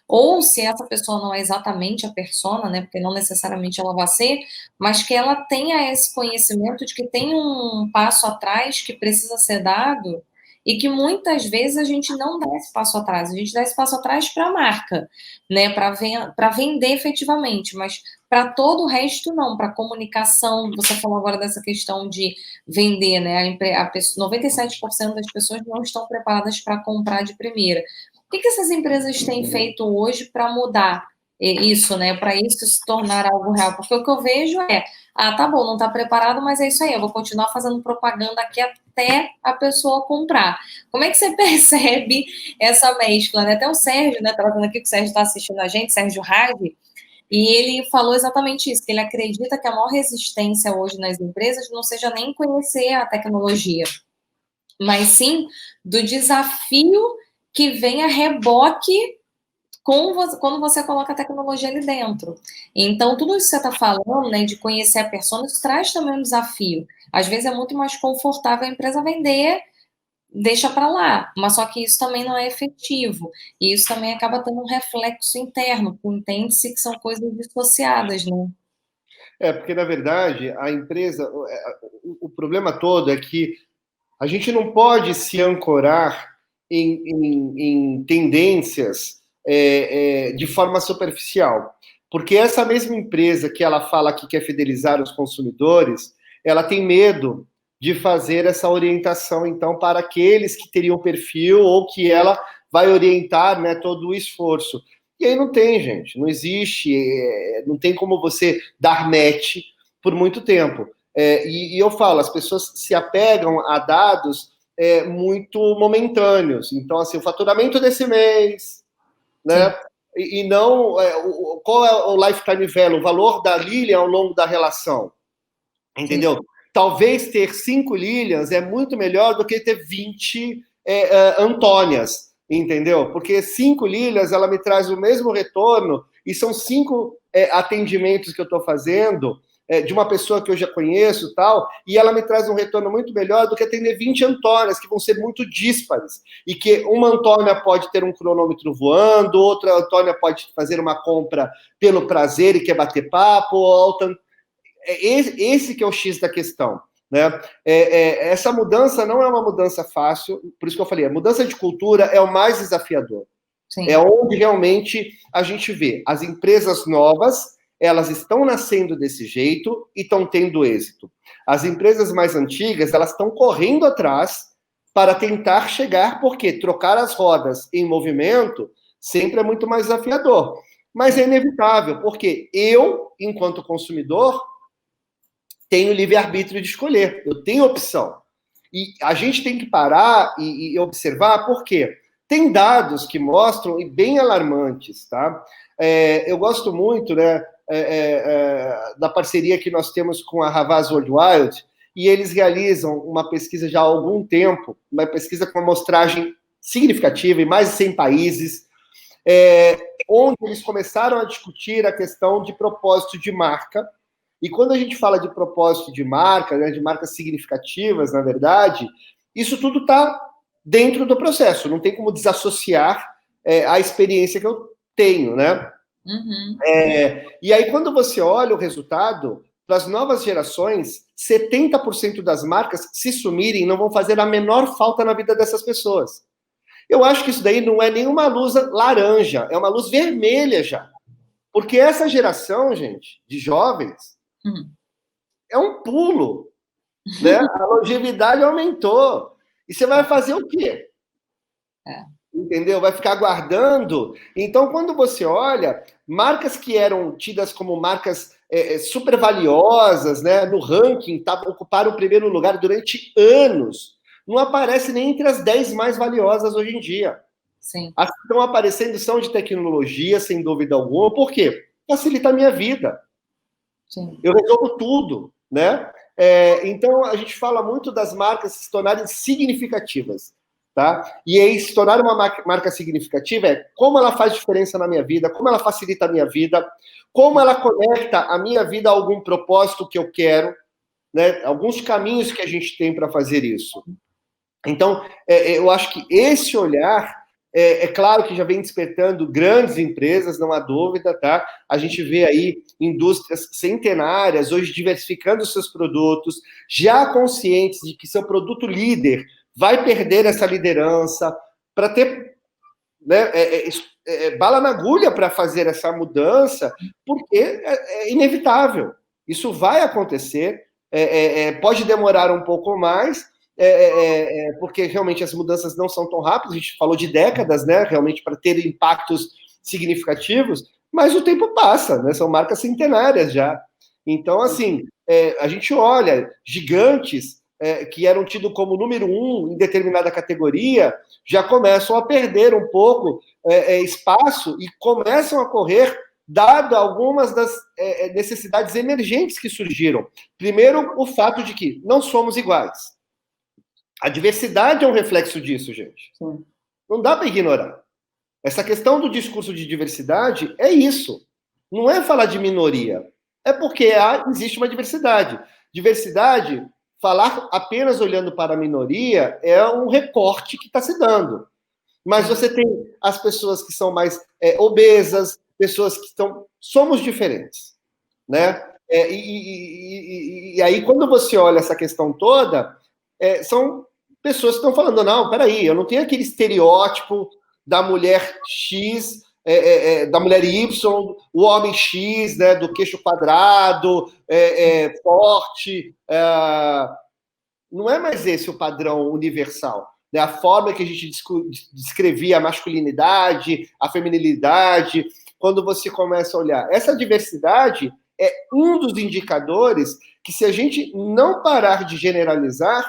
Speaker 1: Ou se essa pessoa não é exatamente a persona, né, porque não necessariamente ela vai ser, mas que ela tenha esse conhecimento de que tem um passo atrás que precisa ser dado e que muitas vezes a gente não dá esse passo atrás, a gente dá esse passo atrás para a marca, né, para vender efetivamente, mas para todo o resto não, para comunicação, você falou agora dessa questão de vender, né, 97% das pessoas não estão preparadas para comprar de primeira. O que essas empresas têm feito hoje para mudar isso, né? Para isso se tornar algo real? Porque o que eu vejo é, tá bom, não está preparado, mas é isso aí, eu vou continuar fazendo propaganda aqui até a pessoa comprar. Como é que você percebe essa mescla, né? Até o Sérgio, né? Estava vendo aqui que o Sérgio está assistindo a gente, Sérgio Rade, e ele falou exatamente isso, que ele acredita que a maior resistência hoje nas empresas não seja nem conhecer a tecnologia, mas sim do desafio que vem a reboque quando você coloca a tecnologia ali dentro. Então, tudo isso que você está falando, né, de conhecer a persona, isso traz também um desafio. Às vezes é muito mais confortável a empresa vender, deixa para lá, mas só que isso também não é efetivo. E isso também acaba tendo um reflexo interno, que entende-se que são coisas dissociadas, né?
Speaker 2: Porque na verdade a empresa, o problema todo é que a gente não pode se ancorar em tendências de forma superficial, porque essa mesma empresa que ela fala que quer fidelizar os consumidores, ela tem medo de fazer essa orientação, então, para aqueles que teriam perfil ou que ela vai orientar, né, todo o esforço. E aí não tem, gente, não existe, não tem como você dar match por muito tempo. E eu falo, as pessoas se apegam a dados muito momentâneos. Então, assim, o faturamento desse mês, né?
Speaker 1: Sim.
Speaker 2: E não qual é o lifetime value, o valor da Lilian ao longo da relação. Entendeu? Sim. Talvez ter 5 Lilians é muito melhor do que ter 20 Antônias, entendeu? Porque 5 Lilians, ela me traz o mesmo retorno e são 5 atendimentos que eu estou fazendo de uma pessoa que eu já conheço tal, e ela me traz um retorno muito melhor do que atender 20 Antônias, que vão ser muito díspares, e que uma Antônia pode ter um cronômetro voando, outra Antônia pode fazer uma compra pelo prazer e quer bater papo, outra esse que é o X da questão, né? Essa mudança não é uma mudança fácil, por isso que eu falei, a mudança de cultura é o mais desafiador. Sim. É onde realmente a gente vê as empresas novas, elas estão nascendo desse jeito e estão tendo êxito. As empresas mais antigas, elas estão correndo atrás para tentar chegar, porque trocar as rodas em movimento sempre é muito mais desafiador. Mas é inevitável, porque eu, enquanto consumidor, tenho livre-arbítrio de escolher, eu tenho opção. E a gente tem que parar e observar, por quê? Tem dados que mostram, e bem alarmantes, tá? Eu gosto muito, né, da parceria que nós temos com a Havas World Wide, e eles realizam uma pesquisa já há algum tempo, uma pesquisa com uma amostragem significativa em mais de 100 países, onde eles começaram a discutir a questão de propósito de marca. E quando a gente fala de propósito de marca, né, de marcas significativas, na verdade, isso tudo está dentro do processo, não tem como desassociar a experiência que eu tenho, né? Uhum. E aí, quando você olha o resultado, para as novas gerações, 70% das marcas, se sumirem, não vão fazer a menor falta na vida dessas pessoas. Eu acho que isso daí não é nenhuma luz laranja, é uma luz vermelha já. Porque essa geração, gente, de jovens, é um pulo, né? A longevidade aumentou. E você vai fazer o quê? Entendeu? Vai ficar aguardando. Então, quando você olha, marcas que eram tidas como marcas super valiosas, né, no ranking, ocuparam o primeiro lugar durante anos. Não aparece nem entre as 10 mais valiosas hoje em dia. Sim. As que estão aparecendo são de tecnologia, sem dúvida alguma. Por quê? Facilita a minha vida. Sim. Eu resolvo tudo, né? Então, a gente fala muito das marcas se tornarem significativas, tá? E aí, se tornar uma marca significativa é como ela faz diferença na minha vida, como ela facilita a minha vida, como ela conecta a minha vida a algum propósito que eu quero, né? Alguns caminhos que a gente tem para fazer isso. Então, eu acho que esse olhar, claro que já vem despertando grandes empresas, não há dúvida, tá? A gente vê aí indústrias centenárias hoje diversificando seus produtos, já conscientes de que seu produto líder vai perder essa liderança, para ter, né, bala na agulha para fazer essa mudança, porque é inevitável. Isso vai acontecer, pode demorar um pouco mais, porque realmente as mudanças não são tão rápidas, a gente falou de décadas, né, realmente para ter impactos significativos, mas o tempo passa, né, são marcas centenárias já. Então, assim, a gente olha gigantes que eram tidos como número 1 em determinada categoria, já começam a perder um pouco espaço e começam a correr, dado algumas das necessidades emergentes que surgiram. Primeiro, o fato de que não somos iguais. A diversidade é um reflexo disso, gente. Sim. Não dá para ignorar. Essa questão do discurso de diversidade é isso. Não é falar de minoria. É porque existe uma diversidade. Diversidade, falar apenas olhando para a minoria é um recorte que está se dando. Mas você tem as pessoas que são mais obesas, pessoas que estão... Somos diferentes, né? E aí, quando você olha essa questão toda, são pessoas que estão falando, não, peraí, eu não tenho aquele estereótipo da mulher X, da mulher Y, o homem X, né, do queixo quadrado, forte. Não é mais esse o padrão universal. Né? A forma que a gente descrevia a masculinidade, a feminilidade, quando você começa a olhar. Essa diversidade é um dos indicadores que, se a gente não parar de generalizar,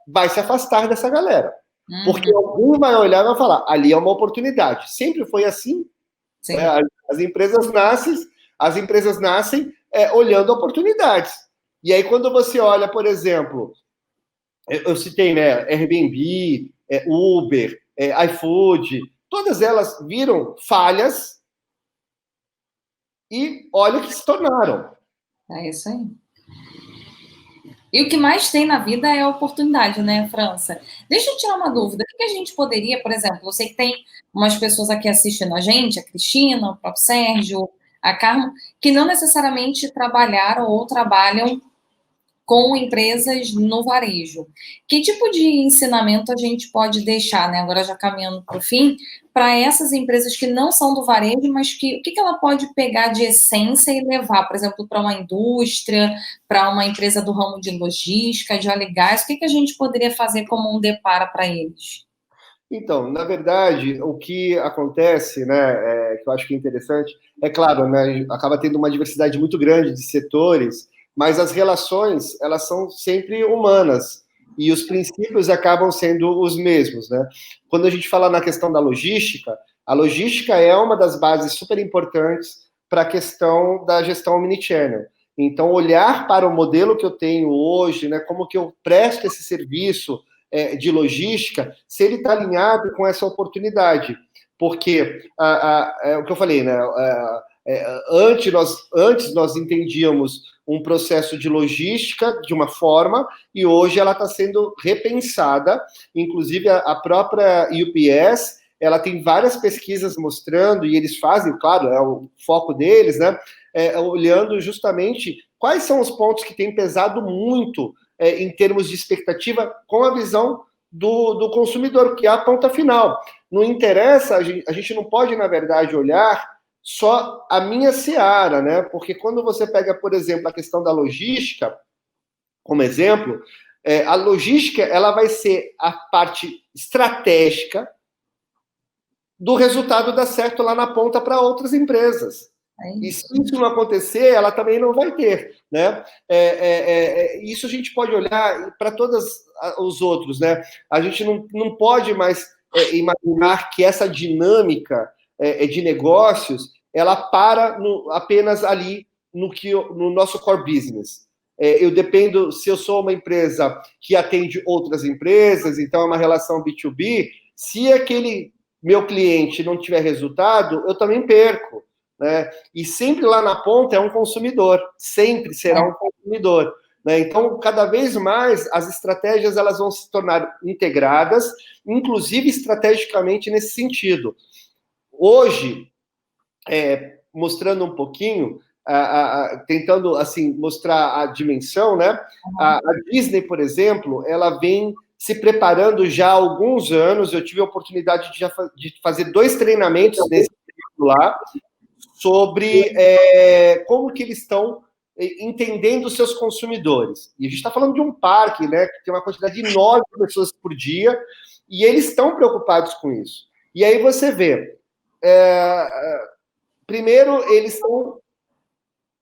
Speaker 2: vai se afastar dessa galera. Porque algum vai olhar e vai falar, ali é uma oportunidade. Sempre foi assim. Né? As empresas nascem olhando oportunidades. E aí, quando você olha, por exemplo, eu citei, né, Airbnb, Uber, iFood, todas elas viram falhas e olha o que se tornaram.
Speaker 1: É isso aí. E o que mais tem na vida é oportunidade, né, França? Deixa eu tirar uma dúvida. O que a gente poderia, por exemplo, eu sei que tem umas pessoas aqui assistindo a gente, a Cristina, o próprio Sérgio, a Carmo, que não necessariamente trabalharam ou trabalham com empresas no varejo. Que tipo de ensinamento a gente pode deixar, né, agora já caminhando para o fim, para essas empresas que não são do varejo, mas que o que ela pode pegar de essência e levar, por exemplo, para uma indústria, para uma empresa do ramo de logística, de óleo e gás, o que a gente poderia fazer como um deparo para eles?
Speaker 2: Então, na verdade, o que acontece, né, que eu acho que é interessante, é claro, né, acaba tendo uma diversidade muito grande de setores, mas as relações, elas são sempre humanas, e os princípios acabam sendo os mesmos, né? Quando a gente fala na questão da logística, a logística é uma das bases super importantes para a questão da gestão omnichannel. Então, olhar para o modelo que eu tenho hoje, né, como que eu presto esse serviço de logística, se ele está alinhado com essa oportunidade. Porque, o que eu falei, né, antes nós entendíamos um processo de logística de uma forma, e hoje ela está sendo repensada, inclusive a própria UPS, ela tem várias pesquisas mostrando, e eles fazem, claro, é o foco deles, né, olhando justamente quais são os pontos que têm pesado muito em termos de expectativa com a visão do consumidor, que é a ponta final. Não interessa, a gente não pode, na verdade, olhar só a minha seara, né? Porque quando você pega, por exemplo, a questão da logística, como exemplo, a logística ela vai ser a parte estratégica do resultado dar certo lá na ponta para outras empresas. E se isso não acontecer, ela também não vai ter, né? Isso a gente pode olhar para todos os outros, né? A gente não pode mais imaginar que essa dinâmica de negócios ela para apenas ali no nosso core business. Eu dependo, se eu sou uma empresa que atende outras empresas, então é uma relação B2B, se aquele meu cliente não tiver resultado, eu também perco. Né? E sempre lá na ponta é um consumidor, sempre será um consumidor. Né? Então, cada vez mais as estratégias elas vão se tornar integradas, inclusive estrategicamente nesse sentido. Hoje, mostrando um pouquinho, tentando assim mostrar a dimensão, né? A Disney, por exemplo, ela vem se preparando já há alguns anos. Eu tive a oportunidade de fazer 2 treinamentos nesse lá, sobre como que eles estão entendendo os seus consumidores. E a gente está falando de um parque, né, que tem uma quantidade enorme de pessoas por dia, e eles estão preocupados com isso. E aí você vê, primeiro, eles estão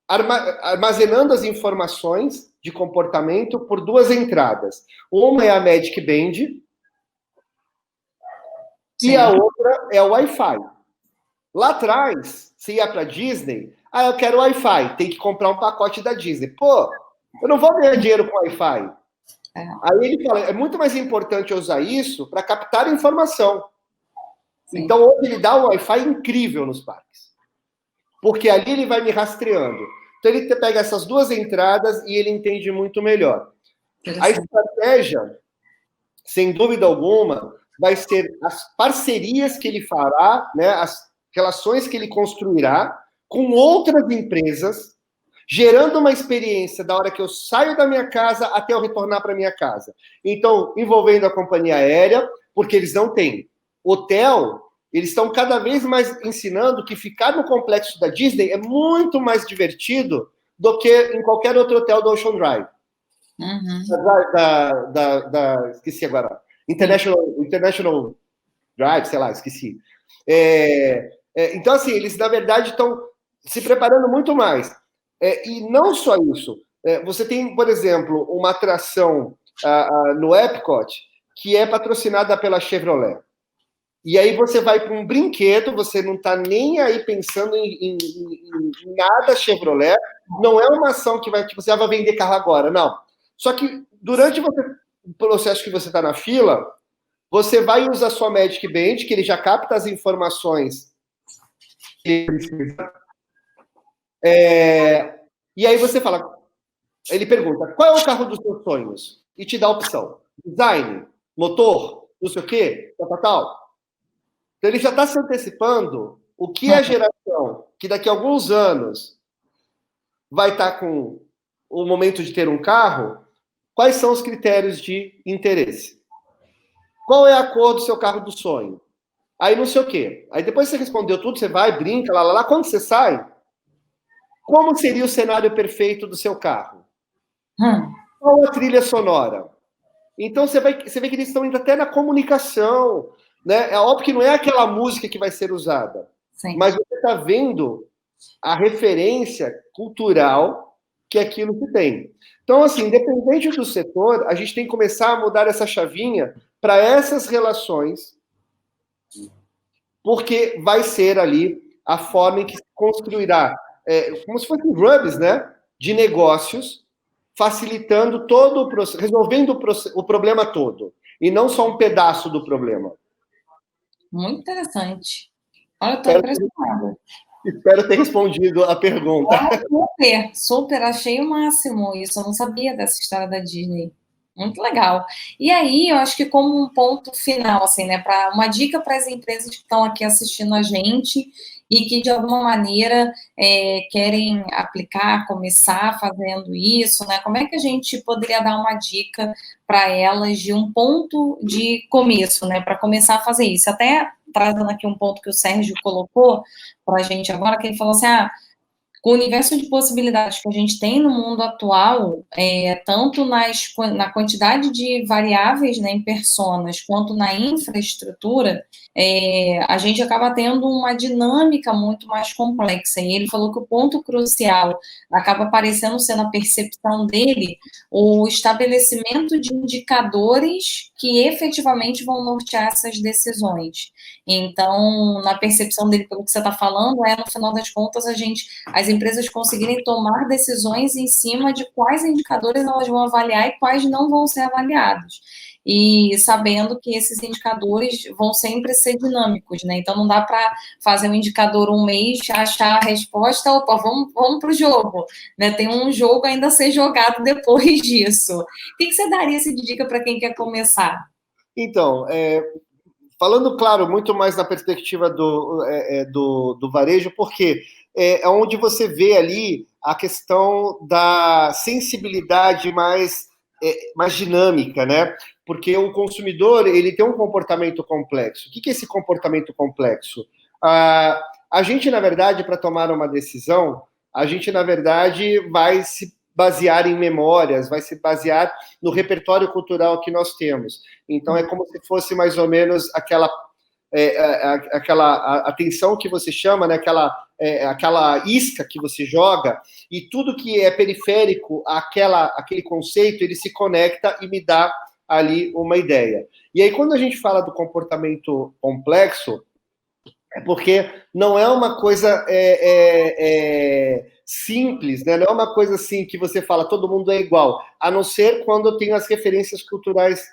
Speaker 2: armazenando as informações de comportamento por 2 entradas. Uma é a Magic Band, e a outra é o Wi-Fi. Lá atrás, você ia para a Disney, eu quero Wi-Fi, tem que comprar um pacote da Disney. Pô, eu não vou ganhar dinheiro com Wi-Fi. Aí ele fala, é muito mais importante eu usar isso para captar informação.
Speaker 1: Sim.
Speaker 2: Então, hoje ele dá um Wi-Fi incrível nos parques. Porque ali ele vai me rastreando. Então, ele pega essas duas entradas e ele entende muito melhor. A estratégia, sem dúvida alguma, vai ser as parcerias que ele fará, né, as relações que ele construirá com outras empresas, gerando uma experiência da hora que eu saio da minha casa até eu retornar para minha casa. Então, envolvendo a companhia aérea, porque eles não têm hotel, eles estão cada vez mais ensinando que ficar no complexo da Disney é muito mais divertido do que em qualquer outro hotel do Ocean Drive. Esqueci agora. International Drive, sei lá, esqueci. Então, assim, eles, na verdade, estão se preparando muito mais. E não só isso. Você tem, por exemplo, uma atração no Epcot que é patrocinada pela Chevrolet. E aí você vai para um brinquedo, você não está nem aí pensando em nada Chevrolet. Não é uma ação que você vai vender carro agora, não. Só que durante o processo que você está na fila, você vai usar sua Magic Band, que ele já capta as informações que ele precisa. E aí você fala, ele pergunta, qual é o carro dos seus sonhos? E te dá a opção. Design, motor, não sei o quê, tal. Então ele já está se antecipando o que a geração que daqui a alguns anos vai estar com o momento de ter um carro, quais são os critérios de interesse? Qual é a cor do seu carro do sonho? Aí não sei o quê. Aí depois você respondeu tudo, você vai, brinca, lá. Quando você sai, como seria o cenário perfeito do seu carro? Qual a trilha sonora? Então você vê que eles estão indo até na comunicação, né? É óbvio que não é aquela música que vai ser usada, sim, mas você está vendo a referência cultural que aquilo que tem. Então, assim, independente do setor, a gente tem que começar a mudar essa chavinha para essas relações, porque vai ser ali a forma em que se construirá, como se fossem hubs, né, de negócios, facilitando todo o processo, resolvendo o problema todo, e não só um pedaço do problema.
Speaker 1: Muito interessante. Olha, eu estou impressionada.
Speaker 2: Espero ter respondido a pergunta.
Speaker 1: Super, achei o máximo isso. Eu não sabia dessa história da Disney. Muito legal. E aí, eu acho que como um ponto final, assim, né, uma dica para as empresas que estão aqui assistindo a gente e que, de alguma maneira, querem aplicar, começar fazendo isso, né, como é que a gente poderia dar uma dica para elas de um ponto de começo, né, para começar a fazer isso? Até trazendo aqui um ponto que o Sérgio colocou para a gente agora, que ele falou assim, com o universo de possibilidades que a gente tem no mundo atual, tanto na quantidade de variáveis, né, em personas, quanto na infraestrutura, a gente acaba tendo uma dinâmica muito mais complexa. E ele falou que o ponto crucial acaba parecendo ser, na percepção dele, o estabelecimento de indicadores que efetivamente vão nortear essas decisões. Então, na percepção dele, pelo que você está falando, no final das contas, as empresas conseguirem tomar decisões em cima de quais indicadores elas vão avaliar e quais não vão ser avaliados. E sabendo que esses indicadores vão sempre ser dinâmicos, né? Então, não dá para fazer um indicador um mês, achar a resposta, opa, vamos para o jogo, né? Tem um jogo ainda a ser jogado depois disso. O que você daria de dica para quem quer começar?
Speaker 2: Então, falando, claro, muito mais na perspectiva do varejo, porque é onde você vê ali a questão da sensibilidade mais dinâmica, né? Porque o consumidor, ele tem um comportamento complexo. O que é esse comportamento complexo? A gente, na verdade, para tomar uma decisão, a gente, na verdade, vai se basear em memórias, vai se basear no repertório cultural que nós temos. Então, é como se fosse mais ou menos aquela atenção que você chama, né? Aquela isca que você joga, e tudo que é periférico àquele conceito, ele se conecta e me dá ali uma ideia. E aí, quando a gente fala do comportamento complexo, é porque não é uma coisa simples, né? Não é uma coisa assim que você fala, todo mundo é igual, a não ser quando eu tenho as referências culturais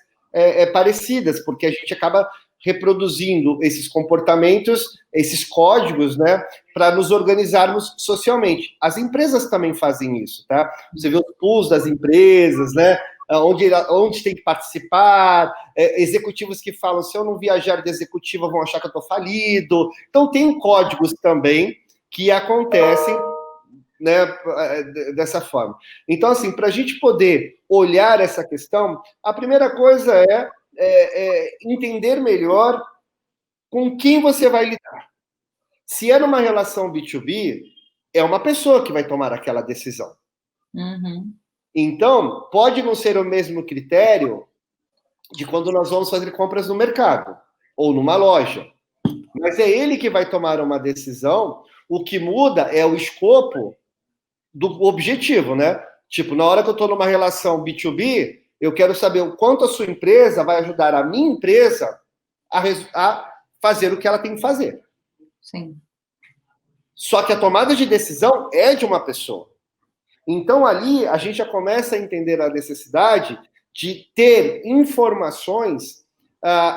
Speaker 2: parecidas, porque a gente acaba reproduzindo esses comportamentos, esses códigos, né, para nos organizarmos socialmente. As empresas também fazem isso, tá? Você vê os pools das empresas, né, onde tem que participar, executivos que falam, se eu não viajar de executiva, vão achar que eu estou falido. Então, tem códigos também que acontecem, né, dessa forma. Então, assim, para a gente poder olhar essa questão, a primeira coisa é entender melhor com quem você vai lidar. Se é numa relação B2B, é uma pessoa que vai tomar aquela decisão.
Speaker 1: Uhum.
Speaker 2: Então, pode não ser o mesmo critério de quando nós vamos fazer compras no mercado ou numa loja. Mas é ele que vai tomar uma decisão. O que muda é o escopo do objetivo, né? Tipo, na hora que eu estou numa relação B2B, eu quero saber o quanto a sua empresa vai ajudar a minha empresa a fazer o que ela tem que fazer.
Speaker 1: Sim.
Speaker 2: Só que a tomada de decisão é de uma pessoa. Então, ali, a gente já começa a entender a necessidade de ter informações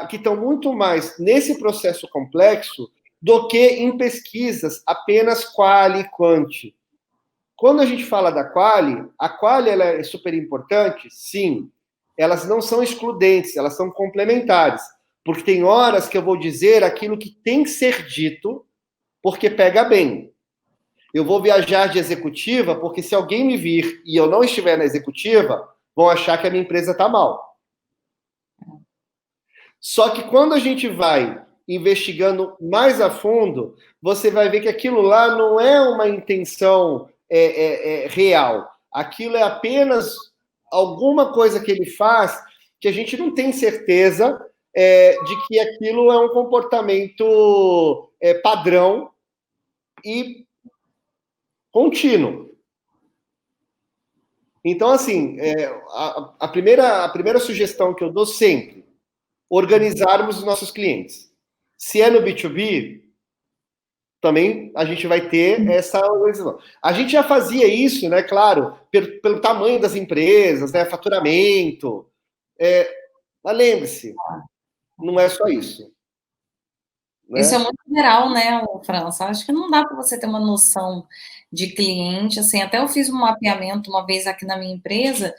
Speaker 2: que estão muito mais nesse processo complexo do que em pesquisas apenas quali e quanti. Quando a gente fala da quali, a quali ela é super importante? Sim. Elas não são excludentes, elas são complementares. Porque tem horas que eu vou dizer aquilo que tem que ser dito, porque pega bem. Eu vou viajar de executiva, porque se alguém me vir e eu não estiver na executiva, vão achar que a minha empresa está mal. Só que quando a gente vai investigando mais a fundo, você vai ver que aquilo lá não é uma intenção real. Aquilo é apenas alguma coisa que ele faz que a gente não tem certeza de que aquilo é um comportamento padrão e contínuo. Então, assim, a primeira sugestão que eu dou sempre, organizarmos os nossos clientes. Se é no B2B, também a gente vai ter essa organização. A gente já fazia isso, né, claro, pelo tamanho das empresas, né, faturamento. Mas lembre-se, não é só isso. Né?
Speaker 1: Isso é muito geral, né, França? Acho que não dá para você ter uma noção de cliente, assim, até eu fiz um mapeamento uma vez aqui na minha empresa,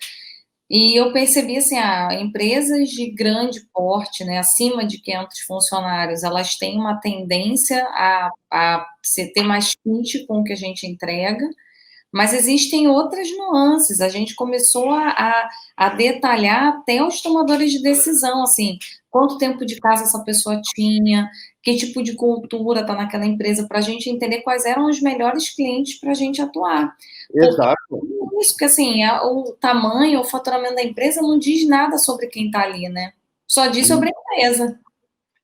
Speaker 1: e eu percebi, assim, empresas de grande porte, né, acima de 500 funcionários, elas têm uma tendência a ter mais fit com o que a gente entrega, mas existem outras nuances. A gente começou a detalhar até os tomadores de decisão, assim, quanto tempo de casa essa pessoa tinha, que tipo de cultura está naquela empresa, para a gente entender quais eram os melhores clientes para a gente atuar.
Speaker 2: Exato.
Speaker 1: Porque assim, o tamanho, o faturamento da empresa não diz nada sobre quem está ali, né? Só diz sobre a empresa.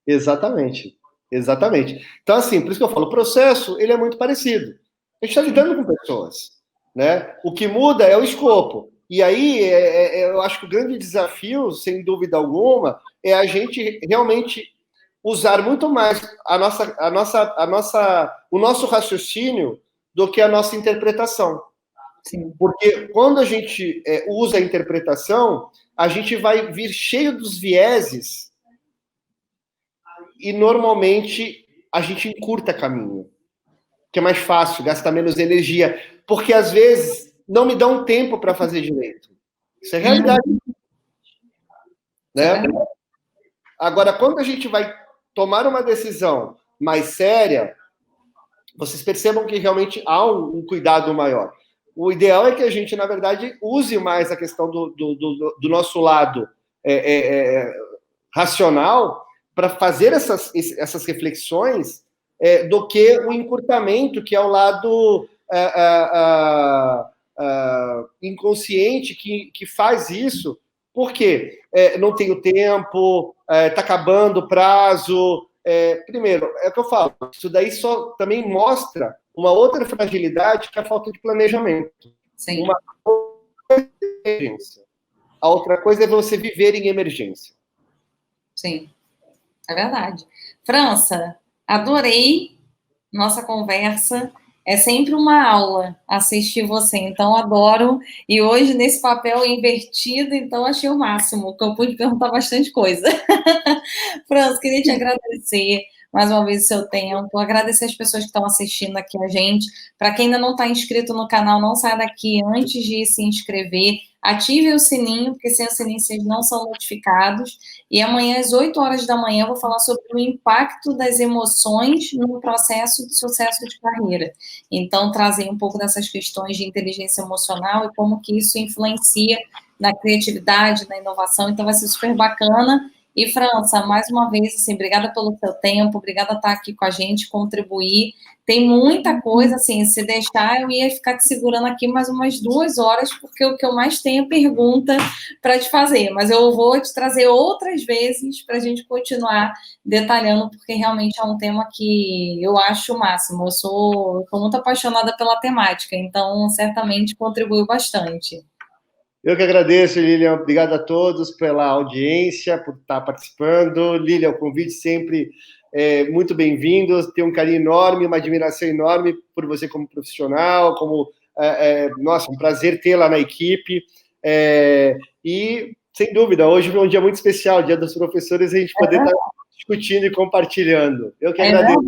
Speaker 2: Exatamente. Exatamente. Então, assim, por isso que eu falo, o processo, ele é muito parecido. A gente está lidando com pessoas, né? O que muda é o escopo. E aí, eu acho que o grande desafio, sem dúvida alguma, é a gente realmente usar muito mais o nosso raciocínio do que a nossa interpretação.
Speaker 1: Sim.
Speaker 2: Porque quando a gente usa a interpretação, a gente vai vir cheio dos vieses e normalmente a gente encurta caminho, que é mais fácil, gasta menos energia, porque às vezes não me dão tempo para fazer direito. Isso é realidade. Né? Agora, quando a gente vai tomar uma decisão mais séria, vocês percebam que realmente há um cuidado maior. O ideal é que a gente, na verdade, use mais a questão do nosso lado racional para fazer essas reflexões do que o encurtamento, que é o lado inconsciente que faz isso. Por quê? Não tenho tempo, está acabando o prazo. Primeiro, é o que eu falo, isso daí só também mostra uma outra fragilidade que é a falta de planejamento.
Speaker 1: Sim.
Speaker 2: Uma coisa é emergência. A outra coisa é você viver em emergência.
Speaker 1: Sim, é verdade. França, adorei nossa conversa. é sempre uma aula assistir você, então adoro. E hoje, nesse papel invertido, então achei o máximo, que eu pude perguntar bastante coisa. Franz, queria te agradecer mais uma vez o seu tempo, agradecer as pessoas que estão assistindo aqui a gente. Para quem ainda não está inscrito no canal, não saia daqui antes de se inscrever. Ative o sininho, porque sem o sininho vocês não são notificados. E amanhã, às 8 horas da manhã, eu vou falar sobre o impacto das emoções no processo de sucesso de carreira. Então, trazer um pouco dessas questões de inteligência emocional e como que isso influencia na criatividade, na inovação. Então, vai ser super bacana. E, França, mais uma vez, assim, obrigada pelo seu tempo, obrigada por estar aqui com a gente, contribuir. Tem muita coisa, assim, se deixar, eu ia ficar te segurando aqui mais umas 2 horas, porque o que eu mais tenho é pergunta para te fazer. Mas eu vou te trazer outras vezes para a gente continuar detalhando, porque realmente é um tema que eu acho o máximo. Eu sou muito apaixonada pela temática, então certamente contribuiu bastante.
Speaker 2: Eu que agradeço, Lilian. Obrigado a todos pela audiência, por estar participando. Lilian, o convite sempre é muito bem-vindo. Tenho um carinho enorme, uma admiração enorme por você como profissional, nossa, um prazer tê-la na equipe. E, sem dúvida, hoje é um dia muito especial, Dia dos Professores, a gente poder estar discutindo e compartilhando. Eu que agradeço.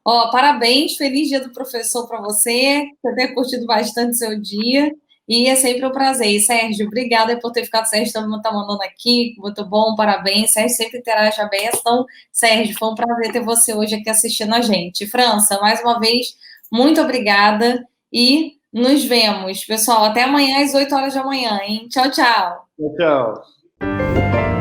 Speaker 1: Ó, parabéns, feliz Dia do Professor para você, você tenha curtido bastante seu dia, e é sempre um prazer. E, Sérgio, obrigada por ter ficado, Sérgio, todo mundo está mandando aqui, muito bom, parabéns, Sérgio sempre interage a beça, então, Sérgio, foi um prazer ter você hoje aqui assistindo a gente. França, mais uma vez, muito obrigada, e nos vemos, pessoal, até amanhã às 8 horas da manhã, hein? Tchau, tchau!
Speaker 2: Tchau.